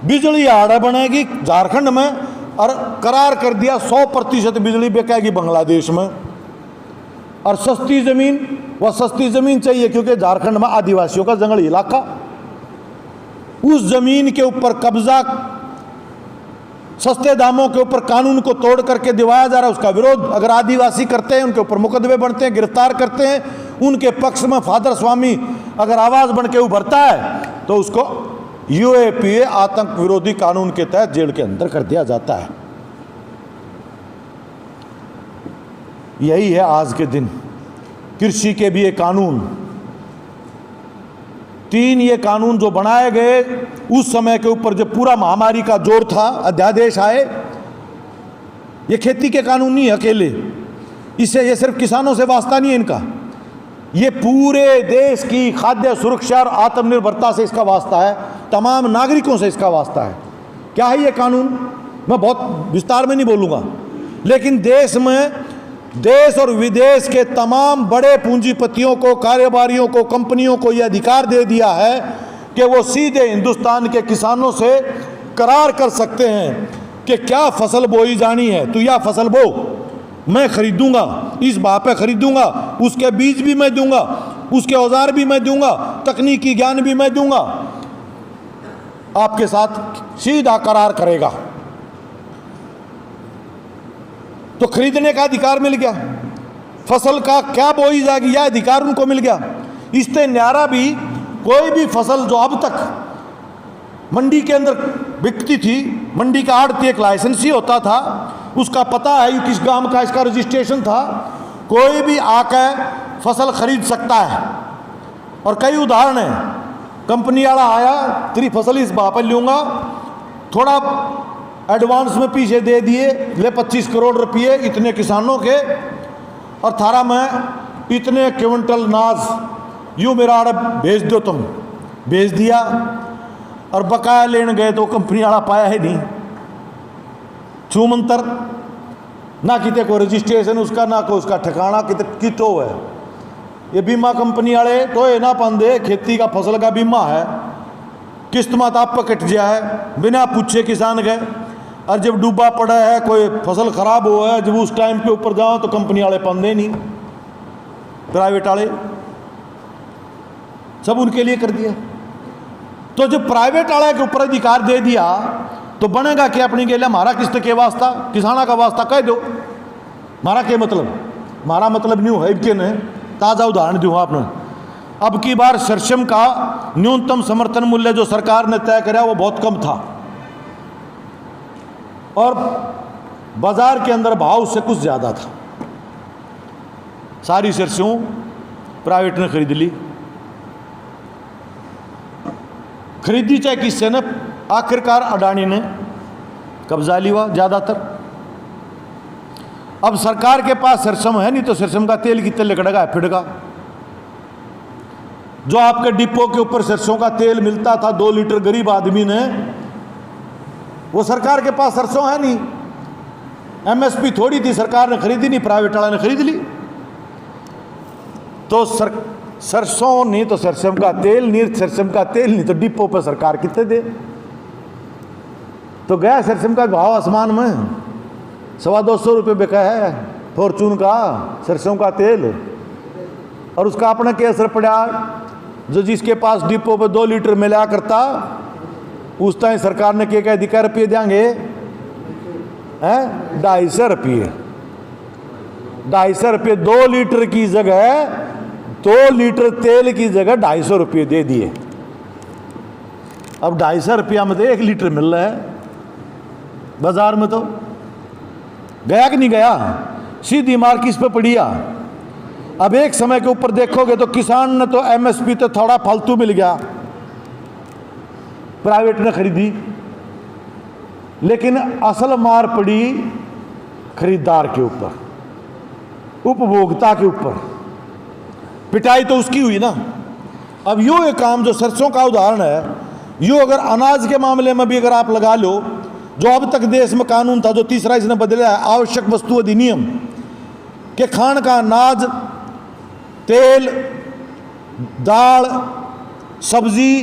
बिजली आड़ा बनेगी झारखंड में, और करार कर दिया 100% बिजली बिकेगी बांग्लादेश में। और सस्ती ज़मीन, वह सस्ती ज़मीन चाहिए क्योंकि झारखंड में आदिवासियों का जंगली इलाका, उस ज़मीन के ऊपर कब्जा सस्ते दामों के ऊपर कानून को तोड़ करके दिवाया जा रहा है। उसका विरोध अगर आदिवासी करते हैं, उनके ऊपर मुकदमे बनते हैं, गिरफ्तार करते हैं, उनके पक्ष में फादर स्वामी अगर आवाज़ बन के उभरता है तो उसको यूएपीए आतंक विरोधी कानून के तहत जेल के अंदर कर दिया जाता है। यही है आज के दिन। कृषि के भी ये कानून, 3 ये कानून जो बनाए गए उस समय के ऊपर जब पूरा महामारी का जोर था, अध्यादेश आए। ये खेती के कानून नहीं अकेले, इससे ये सिर्फ किसानों से वास्ता नहीं है इनका, ये पूरे देश की खाद्य सुरक्षा और आत्मनिर्भरता से इसका वास्ता है, तमाम नागरिकों से इसका वास्ता है। क्या है ये कानून? मैं बहुत विस्तार में नहीं बोलूँगा, लेकिन देश में, देश और विदेश के तमाम बड़े पूंजीपतियों को, कारोबारियों को, कंपनियों को यह अधिकार दे दिया है कि वो सीधे हिंदुस्तान के किसानों से करार कर सकते हैं कि क्या फसल बोई जानी है, तो यह फसल बो, मैं खरीदूंगा, इस भाव पे खरीदूंगा, उसके बीज भी मैं दूंगा, उसके औजार भी मैं दूंगा, तकनीकी ज्ञान भी मैं दूंगा, आपके साथ सीधा करार करेगा। तो खरीदने का अधिकार मिल गया, फसल का क्या बोई जाएगी यह अधिकार उनको मिल गया। इससे न्यारा भी कोई भी फसल जो अब तक मंडी के अंदर बिकती थी, मंडी का आड़ती एक लाइसेंस ही होता था, उसका पता है किस गांव का इसका रजिस्ट्रेशन था, कोई भी आकर फसल खरीद सकता है। और कई उदाहरण हैं, कंपनी वाला आया, तेरी फसल इस भाव पर लूँगा, थोड़ा एडवांस में पीछे दे दिए, ले 25 करोड़ रुपये इतने किसानों के, और थारा में इतने क्विंटल नाज यूँ मेरा आड़ भेज दो, तुम भेज दिया, और बकाया लेने गए तो कंपनी वाला पाया है नहीं, छूमंतर, ना किते को रजिस्ट्रेशन उसका, ना को उसका ठिकाना कितो है। ये बीमा कंपनी वाले तो ये ना पांदे, खेती का फसल का बीमा है, किस्त मत आप पर कट जाए बिना पूछे किसान गए, और जब डूबा पड़ा है, कोई फसल खराब हुआ है, जब उस टाइम के ऊपर जाओ तो कंपनी वाले पांदे नहीं, प्राइवेट वाले सब उनके लिए कर दिया। तो जब प्राइवेट वाले के ऊपर अधिकार दे दिया तो बनेगा कि अपनी के लिए हमारा किस्त के वास्ता, किसाना का वास्ता कह दो, हमारा क्या मतलब, हमारा मतलब न्यू है कि नहीं। ताज़ा उदाहरण दूँ आपने, अब की बार सरसों का न्यूनतम समर्थन मूल्य जो सरकार ने तय कराया वो बहुत कम था, और बाजार के अंदर भाव उससे कुछ ज़्यादा था। सारी सरसों प्राइवेट ने खरीद ली, खरीदी चाहे किससे ने, आखिरकार अडानी ने कब्जा लिया ज़्यादातर। अब सरकार के पास सरसों है नहीं, तो सरसों का तेल कितने लिकड़ेगा, फिड़गा। जो आपके डिपो के ऊपर सरसों का तेल मिलता था 2 लीटर गरीब आदमी ने, वो सरकार के पास सरसों है नहीं, एमएसपी थोड़ी थी, सरकार ने खरीदी नहीं, प्राइवेट वाला ने खरीद ली। तो सरसों नहीं तो सरसों का तेल नहीं, सरसों का तेल नहीं तो डिपो पर सरकार कितने दे। तो गया सरसों का भाव आसमान में, 250 रुपये बिका है फॉर्चून का सरसों का तेल, और उसका अपना क्या असर पड़ा, जो जिसके पास डिपो पर 2 लीटर मिला करता, उस टाइम सरकार ने क्या अधिकार रुपये देंगे, हैं 250 रुपये, 250 रुपये 2 लीटर की जगह, 2 लीटर तेल की जगह 250 रुपये दे दिए। अब 250 रुपया में तो 1 लीटर मिल रहा है बाजार में, तो गया कि नहीं गया, सीधी मार किस पे पड़ी। अब एक समय के ऊपर देखोगे तो किसान ने तो एमएसपी तो थोड़ा फालतू मिल गया, प्राइवेट ने खरीदी, लेकिन असल मार पड़ी खरीदार के ऊपर, उपभोक्ता के ऊपर, पिटाई तो उसकी हुई ना। अब यूँ एक काम जो सरसों का उदाहरण है, यूँ अगर अनाज के मामले में भी अगर आप लगा लो, जो अब तक देश में कानून था, जो तीसरा इसने बदला है, आवश्यक वस्तु अधिनियम के खान का अनाज, तेल, दाल, सब्जी,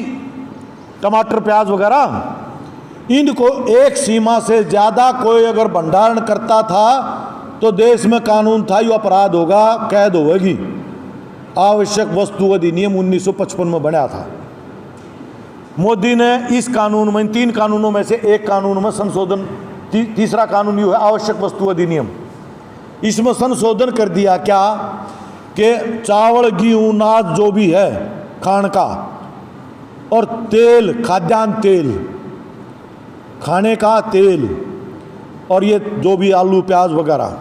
टमाटर, प्याज वगैरह, इनको एक सीमा से ज़्यादा कोई अगर भंडारण करता था तो देश में कानून था, ये अपराध होगा, कैद होगी। आवश्यक वस्तु अधिनियम 1955 में बना था। मोदी ने इस कानून में, इन 3 कानूनों में से एक कानून में संशोधन, तीसरा कानून ये है आवश्यक वस्तु अधिनियम, इसमें संशोधन कर दिया क्या कि चावल, गेहूँ, अनाज जो भी है खान का, और तेल, खाद्यान्न तेल, खाने का तेल, और ये जो भी आलू प्याज वगैरह,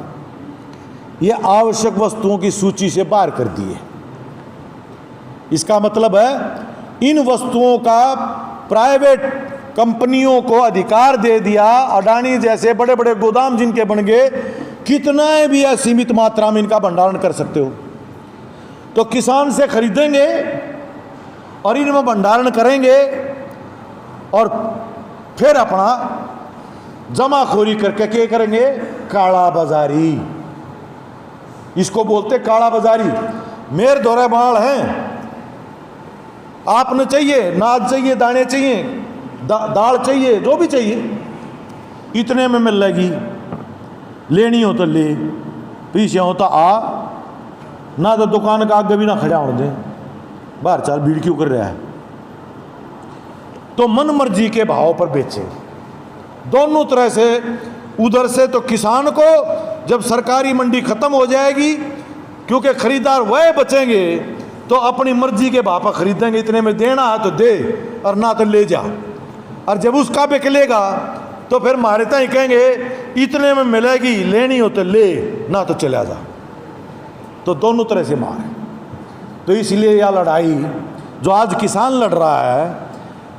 ये आवश्यक वस्तुओं की सूची से बाहर कर दिए। इसका मतलब है इन वस्तुओं का प्राइवेट कंपनियों को अधिकार दे दिया। अडानी जैसे बड़े बड़े गोदाम जिनके बन गए, कितना भी असीमित मात्रा में इनका भंडारण कर सकते हो। तो किसान से खरीदेंगे और इनमें भंडारण करेंगे और फिर अपना जमाखोरी करके क्या करेंगे? काला बाजारी। इसको बोलते काला बाजारी। मेर दौरे बाल हैं, आपने चाहिए, नाज चाहिए, दाने चाहिए, दाल चाहिए, जो भी चाहिए इतने में मिल लेगी। लेनी हो तो ले, पीछे हो तो आ, ना तो दुकान का आगे भी ना खड़ा होने दे, बाहर चल, भीड़ क्यों कर रहा है। तो मन मर्जी के भाव पर बेचे दोनों तरह से। उधर से तो किसान को जब सरकारी मंडी खत्म हो जाएगी, क्योंकि खरीदार वह बचेंगे तो अपनी मर्जी के भाव पर खरीदेंगे, इतने में देना है तो दे और ना तो ले जा। और जब उसका बिकलेगा तो फिर मारे ही कहेंगे इतने में मिलेगी, लेनी हो तो ले, ना तो चला जा। तो दोनों तरह से मार है। तो इसलिए यह लड़ाई जो आज किसान लड़ रहा है,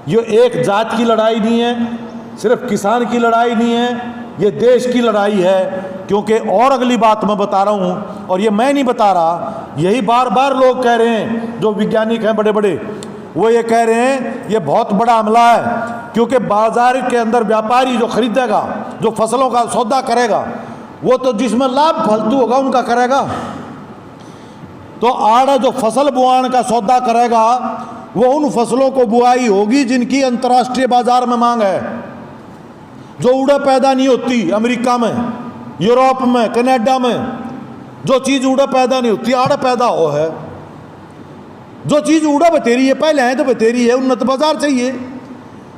ये एक जात की लड़ाई नहीं है, सिर्फ किसान की लड़ाई नहीं है, ये देश की लड़ाई है। क्योंकि और अगली बात मैं बता रहा हूँ, और ये मैं नहीं बता रहा, यही बार बार लोग कह रहे हैं, जो वैज्ञानिक हैं बड़े बड़े, वो ये कह रहे हैं ये बहुत बड़ा हमला है। क्योंकि बाजार के अंदर व्यापारी जो खरीदेगा, जो फसलों का सौदा करेगा, वो तो जिसमें लाभ फालतू होगा उनका करेगा। तो आड़ा जो फसल बुआन का सौदा करेगा, वो उन फसलों को बुआई होगी जिनकी अंतर्राष्ट्रीय बाजार में मांग है, जो उड़े पैदा नहीं होती अमेरिका में, यूरोप में, कनाडा में। जो चीज़ उड़े पैदा नहीं होती, आड़ा पैदा हो है। जो चीज़ उड़ा बतेरी है, पहले है तो बतेरी है, उन्नत बाजार चाहिए।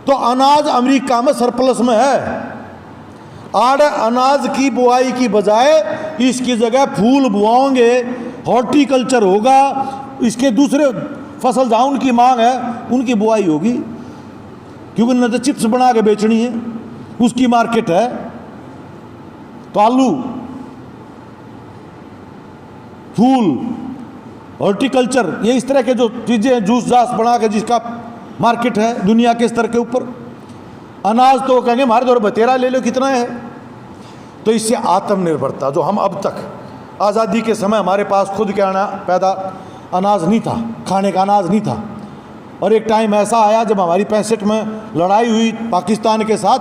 तो अनाज अमेरिका में सरप्लस में है। आड़ा अनाज की बुआई की बजाय इसकी जगह फूल बुआओगे, हॉर्टिकल्चर होगा, इसके दूसरे फसल जहाँ उनकी मांग है उनकी बुआई होगी। क्योंकि न तो चिप्स बना के बेचनी है, उसकी मार्केट है। तो आलू, फूल, हॉर्टिकल्चर, ये इस तरह के जो चीज़ें हैं, जूस जास बना के जिसका मार्केट है दुनिया के स्तर के ऊपर। अनाज तो कहेंगे हमारे दौर बतेरा ले लो, कितना है। तो इससे आत्मनिर्भरता, जो हम अब तक आज़ादी के समय हमारे पास खुद के पैदा अनाज नहीं था, खाने का अनाज नहीं था। और एक टाइम ऐसा आया जब हमारी 65 में लड़ाई हुई पाकिस्तान के साथ,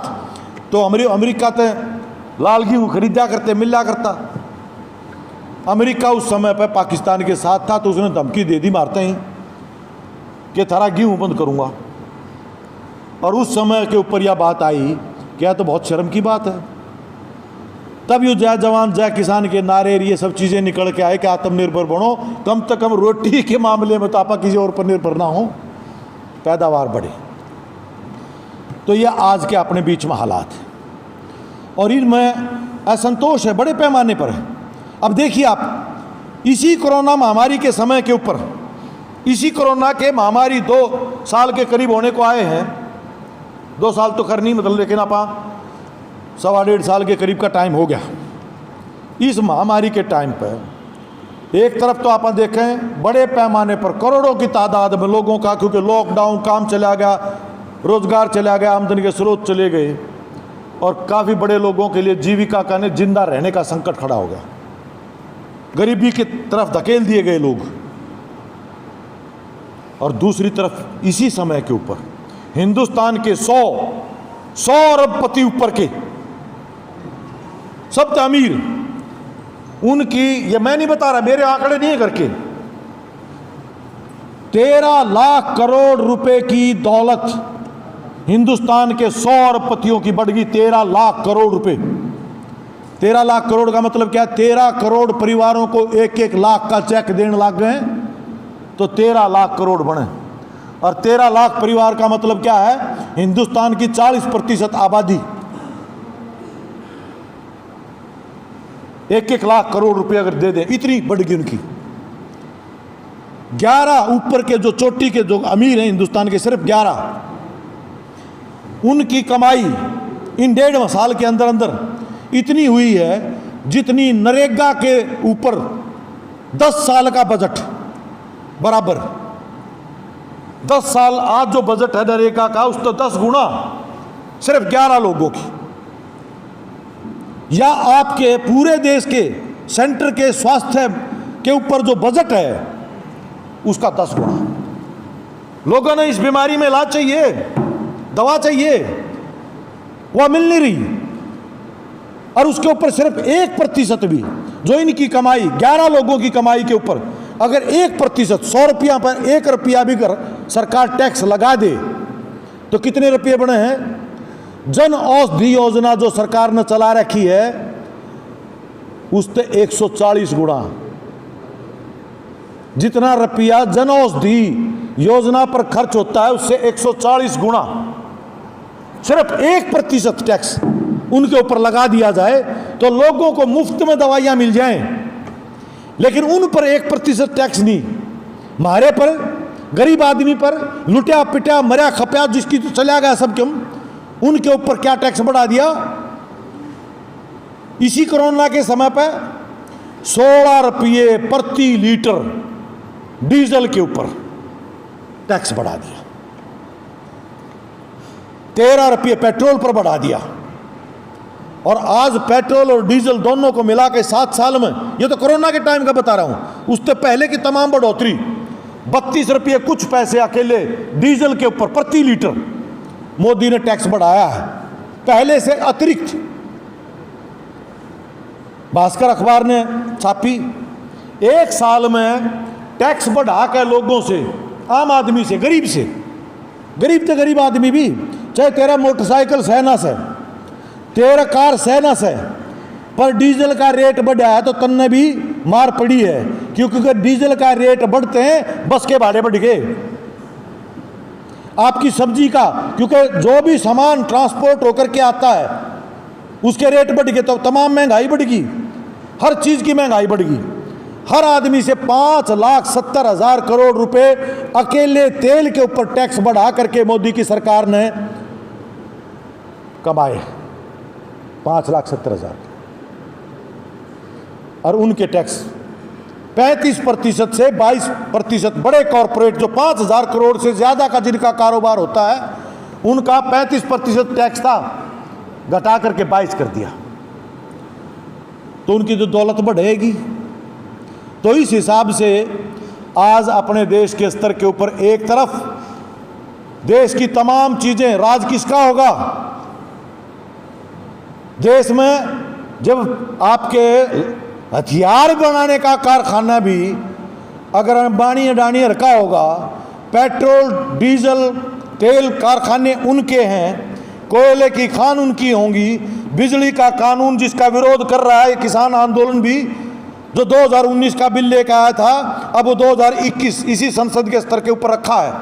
तो अमेरिका से लाल गेहूँ खरीदा करते, मिला करता। अमेरिका उस समय पर पाकिस्तान के साथ था, तो उसने धमकी दे दी मारते ही कि थारा गेहूँ बंद करूँगा। और उस समय के ऊपर यह बात आई, क्या तो बहुत शर्म की बात है। तब ये जय जवान जय किसान के नारे, ये सब चीज़ें निकल के आए कि आत्मनिर्भर बनो, कम से कम रोटी के मामले में तो आप किसी और पर निर्भर ना हो, पैदावार बढ़े। तो यह आज के अपने बीच में हालात है, और इनमें असंतोष है, बड़े पैमाने पर है। अब देखिए आप, इसी कोरोना महामारी के समय के ऊपर, इसी कोरोना के महामारी 2 साल के करीब होने को आए हैं, 2 साल तो करनी मतलब, लेकिन आप 1.25 साल के करीब का टाइम हो गया। इस महामारी के टाइम पर एक तरफ तो आप देखें बड़े पैमाने पर करोड़ों की तादाद में लोगों का, क्योंकि लॉकडाउन, काम चला गया, रोजगार चला गया, आमदनी के स्रोत चले गए, और काफ़ी बड़े लोगों के लिए जीविका का ने जिंदा रहने का संकट खड़ा हो गया, गरीबी की तरफ धकेल दिए गए लोग। और दूसरी तरफ इसी समय के ऊपर हिंदुस्तान के 100 अरबपति ऊपर के सब अमीर, उनकी, ये मैं नहीं बता रहा, मेरे आंकड़े नहीं है करके, 13 लाख करोड़ रुपए की दौलत हिंदुस्तान के 100 अरबपतियों की बढ़ गई। 13 लाख करोड़ रुपए। 13 लाख करोड़ का मतलब क्या? 13 करोड़ परिवारों को 1-1 लाख का चेक देने लग गए, तो 13 लाख करोड़ बने। और 13 लाख परिवार का मतलब क्या है? हिंदुस्तान की 40% आबादी 1-1 लाख करोड़ रुपए अगर दे दें, इतनी बढ़ गई उनकी। 11 ऊपर के जो चोटी के जो अमीर हैं हिंदुस्तान के, सिर्फ 11, उनकी कमाई इन 1.5 साल के अंदर अंदर इतनी हुई है जितनी नरेगा के ऊपर 10 साल का बजट बराबर। 10 साल आज जो बजट है नरेगा का, उस तो 10 गुना सिर्फ 11 लोगों की। या आपके पूरे देश के सेंटर के स्वास्थ्य के ऊपर जो बजट है उसका 10 गुना। लोगों ने इस बीमारी में इलाज चाहिए, दवा चाहिए, वह मिल नहीं रही, और उसके ऊपर सिर्फ 1% भी, जो इनकी कमाई 11 लोगों की कमाई के ऊपर अगर 1%, 100 रुपया पर 1 रुपया भी कर सरकार टैक्स लगा दे तो कितने रुपये बने हैं? जन औषधि योजना जो सरकार ने चला रखी है उससे 140 गुना जितना रुपया जन औषधि योजना पर खर्च होता है उससे 140 गुना सिर्फ 1% टैक्स उनके ऊपर लगा दिया जाए तो लोगों को मुफ्त में दवाइयां मिल जाएं। लेकिन उन पर 1% टैक्स नहीं, हमारे पर, गरीब आदमी पर, लुटिया पिटिया मरिया खपिया जिसकी तो चला गया सब क्यों, उनके ऊपर क्या टैक्स बढ़ा दिया? इसी कोरोना के समय पर 16 रुपये प्रति लीटर डीजल के ऊपर टैक्स बढ़ा दिया, 13 रुपये पेट्रोल पर बढ़ा दिया, और आज पेट्रोल और डीजल दोनों को मिला के 7 साल में, ये तो कोरोना के टाइम का बता रहा हूं, उससे पहले की तमाम बढ़ोतरी 32 रुपये कुछ पैसे अकेले डीजल के ऊपर प्रति लीटर मोदी ने टैक्स बढ़ाया है, पहले से अतिरिक्त। भास्कर अखबार ने छापी, 1 साल में टैक्स बढ़ा के लोगों से, आम आदमी से, गरीब से गरीब आदमी भी, चाहे तेरा मोटरसाइकिल सहना से, तेरा कार सहना से, पर डीजल का रेट बढ़ा है तो तन्ने भी मार पड़ी है, क्योंकि अगर डीजल का रेट बढ़ते हैं बस के भाड़े बढ़ गए, आपकी सब्जी का, क्योंकि जो भी सामान ट्रांसपोर्ट होकर के आता है उसके रेट बढ़ गए तो तमाम महंगाई बढ़ गई, हर चीज की महंगाई बढ़ गई। हर आदमी से 5,70,000 करोड़ रुपए अकेले तेल के ऊपर टैक्स बढ़ा करके मोदी की सरकार ने कमाए, 5,70,000, और उनके टैक्स 35% से 22%, बड़े कॉरपोरेट जो 5,000 करोड़ से ज्यादा का जिनका कारोबार होता है उनका 35% टैक्स था, घटा करके 22 कर दिया, तो उनकी जो दौलत बढ़ेगी। तो इस हिसाब से आज अपने देश के स्तर के ऊपर एक तरफ देश की तमाम चीजें, राज किसका होगा? देश में जब आपके हथियार बनाने का कारखाना भी अगर अंबानी अडानी रखा होगा, पेट्रोल डीजल तेल कारखाने उनके हैं, कोयले की खान उनकी होंगी, बिजली का कानून जिसका विरोध कर रहा है किसान आंदोलन भी, जो 2019 का बिल लेकर आया था, अब वो 2021 इसी संसद के स्तर के ऊपर रखा है।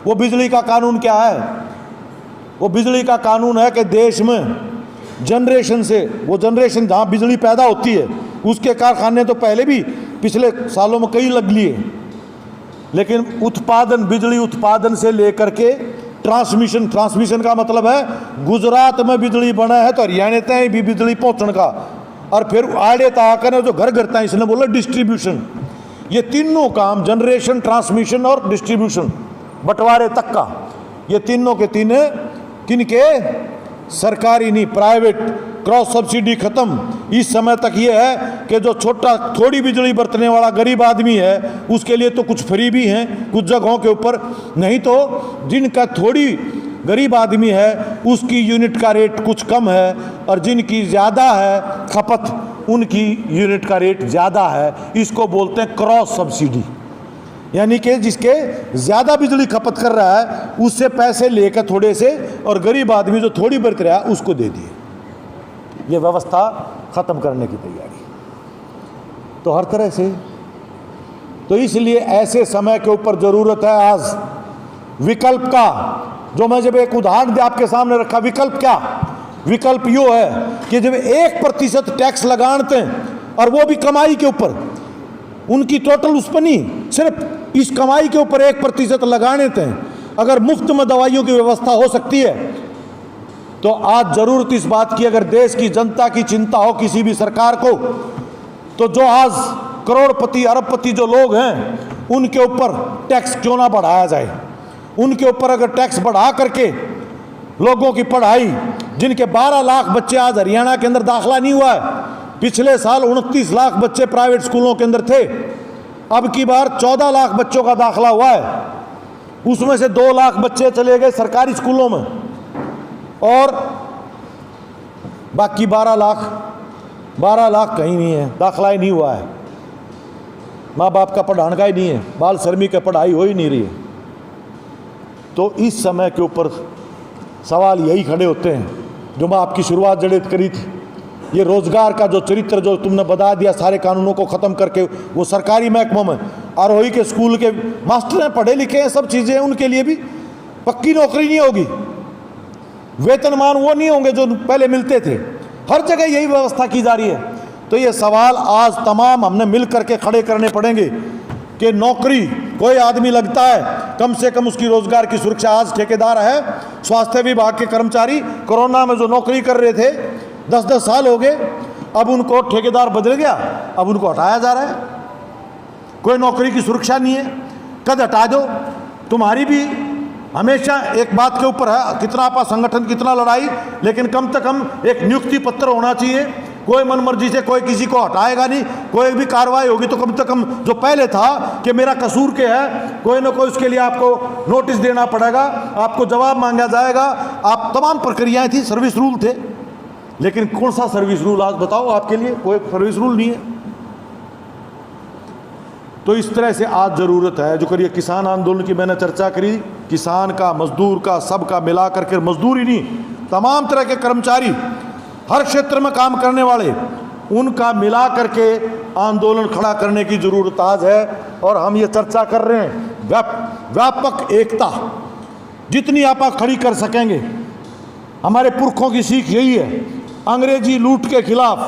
वो बिजली का कानून क्या है? वो बिजली का कानून है कि देश में जनरेशन से, वो जनरेशन जहाँ बिजली पैदा होती है उसके कारखाने तो पहले भी पिछले सालों में कई लग लिए, लेकिन उत्पादन, बिजली उत्पादन से लेकर के ट्रांसमिशन का मतलब है गुजरात में बिजली बना है तो हरियाणा तक भी बिजली पहुंचने का, और फिर आड़े ताकर जो घर घर तक, इसने बोला डिस्ट्रीब्यूशन। ये तीनों काम, जनरेशन, ट्रांसमिशन और डिस्ट्रीब्यूशन, बंटवारे तक का, ये तीनों के तीनों किनके? सरकारी नहीं, प्राइवेट। क्रॉस सब्सिडी खत्म। इस समय तक ये है कि जो छोटा थोड़ी बिजली बरतने वाला गरीब आदमी है उसके लिए तो कुछ फ्री भी हैं कुछ जगहों के ऊपर, नहीं तो जिनका थोड़ी गरीब आदमी है उसकी यूनिट का रेट कुछ कम है, और जिनकी ज़्यादा है खपत उनकी यूनिट का रेट ज़्यादा है। इसको बोलते हैं क्रॉस सब्सिडी, यानी कि जिसके ज़्यादा बिजली खपत कर रहा है उससे पैसे लेकर थोड़े से, और गरीब आदमी जो थोड़ी बरत रहा है उसको दे दिए। ये व्यवस्था ख़त्म करने की तैयारी तो हर तरह से। तो इसलिए ऐसे समय के ऊपर ज़रूरत है आज विकल्प का, जो मैं जब एक उदाहरण आपके सामने रखा। विकल्प क्या? विकल्प यो है कि जब 1% टैक्स लगाते हैं और वो भी कमाई के ऊपर, उनकी टोटल उस पर नहीं, सिर्फ इस कमाई के ऊपर 1% लगाने थे। अगर मुफ्त में दवाइयों की व्यवस्था हो सकती है तो आज जरूरत इस बात की, अगर देश की जनता की चिंता हो किसी भी सरकार को, तो जो आज करोड़पति अरबपति जो लोग हैं उनके ऊपर टैक्स क्यों ना बढ़ाया जाए। उनके ऊपर अगर टैक्स बढ़ा करके लोगों की पढ़ाई, जिनके 12 लाख बच्चे आज हरियाणा के अंदर दाखिला नहीं हुआ है। पिछले साल 29 लाख बच्चे प्राइवेट स्कूलों के अंदर थे, अब की बार 14 लाख बच्चों का दाखिला हुआ है। उसमें से 2 लाख बच्चे चले गए सरकारी स्कूलों में और बाकी 12 लाख कहीं नहीं है, दाखिला ही नहीं हुआ है। माँ बाप का पढ़ाने का ही नहीं है, बाल शर्मी की पढ़ाई हो ही नहीं रही है। तो इस समय के ऊपर सवाल यही खड़े होते हैं जो मैं आपकी शुरुआत जड़ित करी थी। ये रोजगार का जो चरित्र जो तुमने बता दिया, सारे कानूनों को ख़त्म करके, वो सरकारी महकमों में आरोही के स्कूल के मास्टर हैं, पढ़े लिखे हैं, सब चीज़ें हैं, उनके लिए भी पक्की नौकरी नहीं होगी, वेतनमान वो नहीं होंगे जो पहले मिलते थे। हर जगह यही व्यवस्था की जा रही है। तो ये सवाल आज तमाम हमने मिल करके खड़े करने पड़ेंगे कि नौकरी कोई आदमी लगता है, कम से कम उसकी रोजगार की सुरक्षा। आज ठेकेदार है, स्वास्थ्य विभाग के कर्मचारी कोरोना में जो नौकरी कर रहे थे 10-10 साल हो गए, अब उनको ठेकेदार बदल गया, अब उनको हटाया जा रहा है। कोई नौकरी की सुरक्षा नहीं है, कद हटा दो। तुम्हारी भी हमेशा एक बात के ऊपर है, कितना आपका संगठन, कितना लड़ाई, लेकिन कम से कम एक नियुक्ति पत्र होना चाहिए। कोई मनमर्जी से कोई किसी को हटाएगा नहीं। कोई भी कार्रवाई होगी तो कम से कम जो पहले था कि मेरा कसूर के है, कोई ना कोई उसके लिए आपको नोटिस देना पड़ेगा, आपको जवाब मांगा जाएगा। आप तमाम प्रक्रियाएं थी, सर्विस रूल थे, लेकिन कौन सा सर्विस रूल आज बताओ आपके लिए? कोई सर्विस रूल नहीं है। तो इस तरह से आज ज़रूरत है, जो करिए किसान आंदोलन की मैंने चर्चा करी, किसान का, मजदूर का, सबका मिला करके, मजदूर ही नहीं, तमाम तरह के कर्मचारी, हर क्षेत्र में काम करने वाले, उनका मिला करके आंदोलन खड़ा करने की ज़रूरत आज है। और हम ये चर्चा कर रहे हैं व्यापक एकता जितनी आप खड़ी कर सकेंगे। हमारे पुरखों की सीख यही है, अंग्रेजी लूट के खिलाफ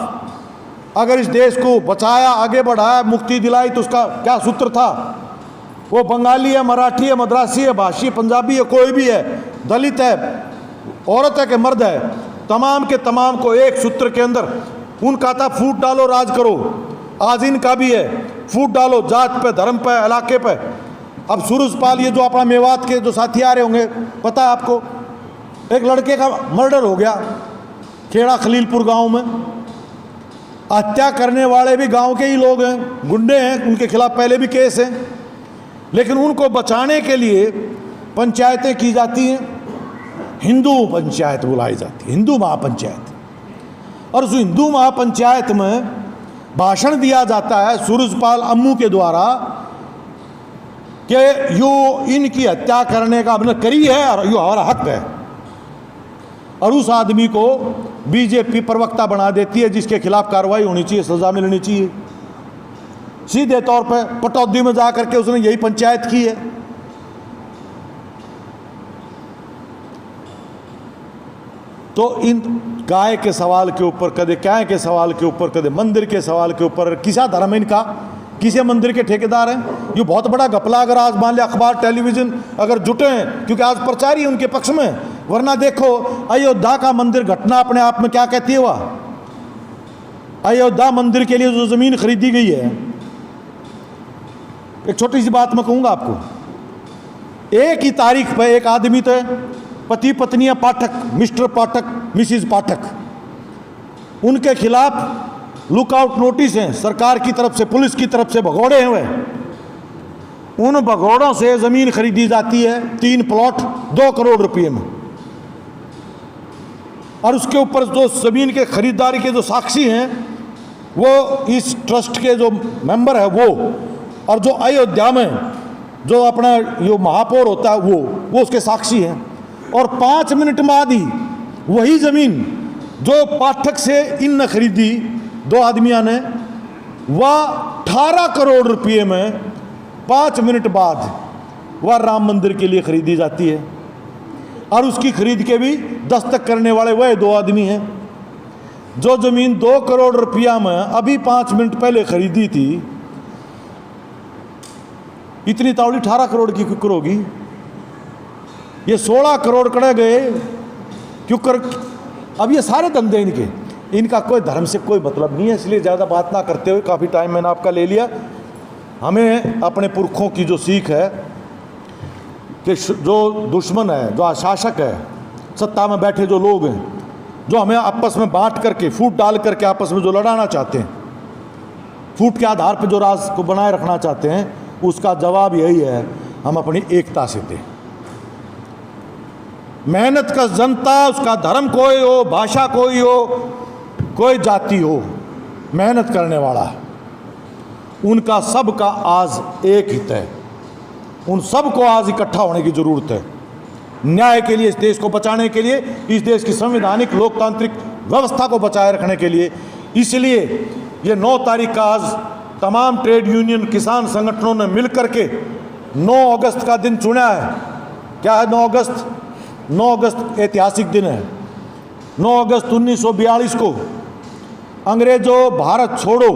अगर इस देश को बचाया, आगे बढ़ाया, मुक्ति दिलाई, तो उसका क्या सूत्र था? वो बंगाली है, मराठी है, मद्रासी है, भाषी, पंजाबी है, कोई भी है, दलित है, औरत है कि मर्द है, तमाम के तमाम को एक सूत्र के अंदर उनका था, फूट डालो राज करो। आज इनका भी है, फूट डालो जात पे, धर्म पे, इलाके पे। अब सूरजपाल, ये जो अपना मेवात के जो साथी आ रहे होंगे, पता है आपको, एक लड़के का मर्डर हो गया खेड़ा खलीलपुर गांव में। हत्या करने वाले भी गांव के ही लोग हैं, गुंडे हैं, उनके खिलाफ पहले भी केस हैं, लेकिन उनको बचाने के लिए पंचायतें की जाती हैं, हिंदू पंचायत बुलाई जाती है, हिंदू महापंचायत। और उस हिंदू महापंचायत में भाषण दिया जाता है सूरजपाल अम्मू के द्वारा कि यो इनकी हत्या करने का हमने करी है और यो हमारा हक है। और उस आदमी को बीजेपी प्रवक्ता बना देती है, जिसके खिलाफ कार्रवाई होनी चाहिए, सजा मिलनी चाहिए। सीधे तौर पे पटौदी में जा करके उसने यही पंचायत की है। तो इन गाय के सवाल के ऊपर, कदे क्या के सवाल के ऊपर, कदे मंदिर के सवाल के ऊपर, किसा धर्म है इनका, किसे मंदिर के ठेकेदार हैं, ये बहुत बड़ा घपला। अगर आज मान लिया अखबार, टेलीविजन अगर जुटे हैं, क्योंकि आज प्रचार ही उनके पक्ष में, वरना देखो अयोध्या का मंदिर घटना अपने आप में क्या कहती है वह, अयोध्या मंदिर के लिए जो जमीन खरीदी गई है, एक छोटी सी बात मैं कहूँगा आपको, एक ही तारीख पर एक आदमी थे, पति पत्नियां पाठक, मिस्टर पाठक, मिसिज पाठक, उनके खिलाफ लुकआउट नोटिस हैं सरकार की तरफ से, पुलिस की तरफ से, भगोड़े हुए। उन भगोड़ों से ज़मीन खरीदी जाती है, 3 प्लॉट 2 करोड़ रुपये में। और उसके ऊपर जो ज़मीन के खरीदारी के जो साक्षी हैं वो इस ट्रस्ट के जो मेंबर है वो, और जो अयोध्या में जो अपना यो महापौर होता है वो उसके साक्षी हैं। और 5 मिनट बाद ही वही ज़मीन जो पाठक से इन खरीदी 2 आदमियों ने, वह 18 करोड़ रुपये में 5 मिनट बाद वह राम मंदिर के लिए खरीदी जाती है। और उसकी खरीद के भी दस्तक करने वाले वह 2 आदमी हैं। जो ज़मीन 2 करोड़ रुपया में अभी 5 मिनट पहले खरीदी थी, इतनी तावड़ी 18 करोड़ की क्यों होगी? ये 16 करोड़ कड़े गए क्यों कर? अब ये सारे धंधे इनका कोई धर्म से कोई मतलब नहीं है। इसलिए ज़्यादा बात ना करते हुए, काफ़ी टाइम मैंने आपका ले लिया। हमें अपने पुरखों की जो सीख है कि जो दुश्मन है, जो शासक है, सत्ता में बैठे जो लोग हैं, जो हमें आपस में बांट करके, फूट डाल करके आपस में जो लड़ाना चाहते हैं, फूट के आधार पर जो राज को बनाए रखना चाहते हैं, उसका जवाब यही है, हम अपनी एकता से दें। मेहनत का जनता, उसका धर्म कोई हो, भाषा कोई हो, कोई जाति हो, मेहनत करने वाला है, उनका सबका आज एक हित है। उन सबको आज इकट्ठा होने की जरूरत है, न्याय के लिए, इस देश को बचाने के लिए, इस देश की संवैधानिक लोकतांत्रिक व्यवस्था को बचाए रखने के लिए। इसलिए ये 9 तारीख का आज तमाम ट्रेड यूनियन, किसान संगठनों ने मिलकर के 9 अगस्त का दिन चुना है। क्या है 9 अगस्त? 9 अगस्त ऐतिहासिक दिन है। 9 अगस्त 1942 को अंग्रेजों भारत छोड़ो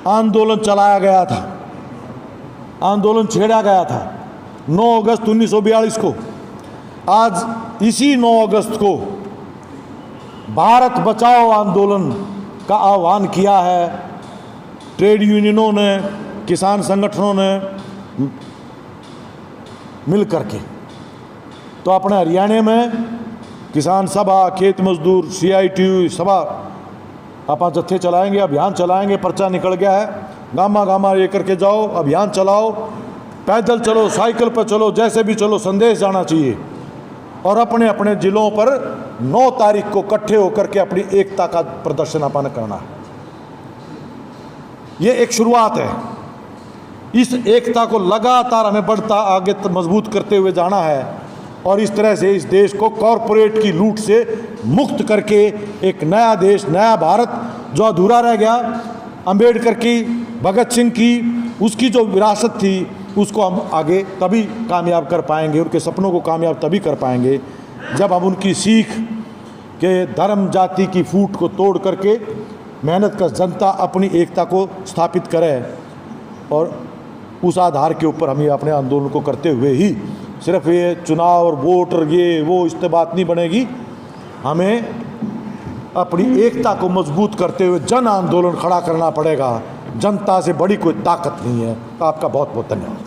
आंदोलन चलाया गया था, आंदोलन छेड़ा गया था 9 अगस्त 1942 को। आज इसी 9 अगस्त को भारत बचाओ आंदोलन का आह्वान किया है ट्रेड यूनियनों ने, किसान संगठनों ने मिल करके। तो अपने हरियाणा में किसान सभा, खेत मजदूर, CITU सभा, आप जत्थे चलाएंगे, अभियान चलाएंगे। पर्चा निकल गया है, गामा गामा ये करके जाओ, अभियान चलाओ, पैदल चलो, साइकिल पर चलो, जैसे भी चलो, संदेश जाना चाहिए। और अपने अपने जिलों पर 9 तारीख को इकट्ठे होकर के अपनी एकता का प्रदर्शन अपन करना है। ये एक शुरुआत है। इस एकता को लगातार हमें बढ़ता आगे मजबूत करते हुए जाना है और इस तरह से इस देश को कॉरपोरेट की लूट से मुक्त करके एक नया देश, नया भारत जो अधूरा रह गया, अंबेडकर की, भगत सिंह की, उसकी जो विरासत थी, उसको हम आगे तभी कामयाब कर पाएंगे, उनके सपनों को कामयाब तभी कर पाएंगे जब हम उनकी सीख के धर्म जाति की फूट को तोड़ करके मेहनत का जनता अपनी एकता को स्थापित करे। और उस आधार के ऊपर हम ये अपने आंदोलन को करते हुए ही सिर्फ ये चुनाव और वोट और ये वो इस बात नहीं बनेगी। हमें अपनी एकता को मजबूत करते हुए जन आंदोलन खड़ा करना पड़ेगा। जनता से बड़ी कोई ताकत नहीं है। आपका बहुत बहुत धन्यवाद।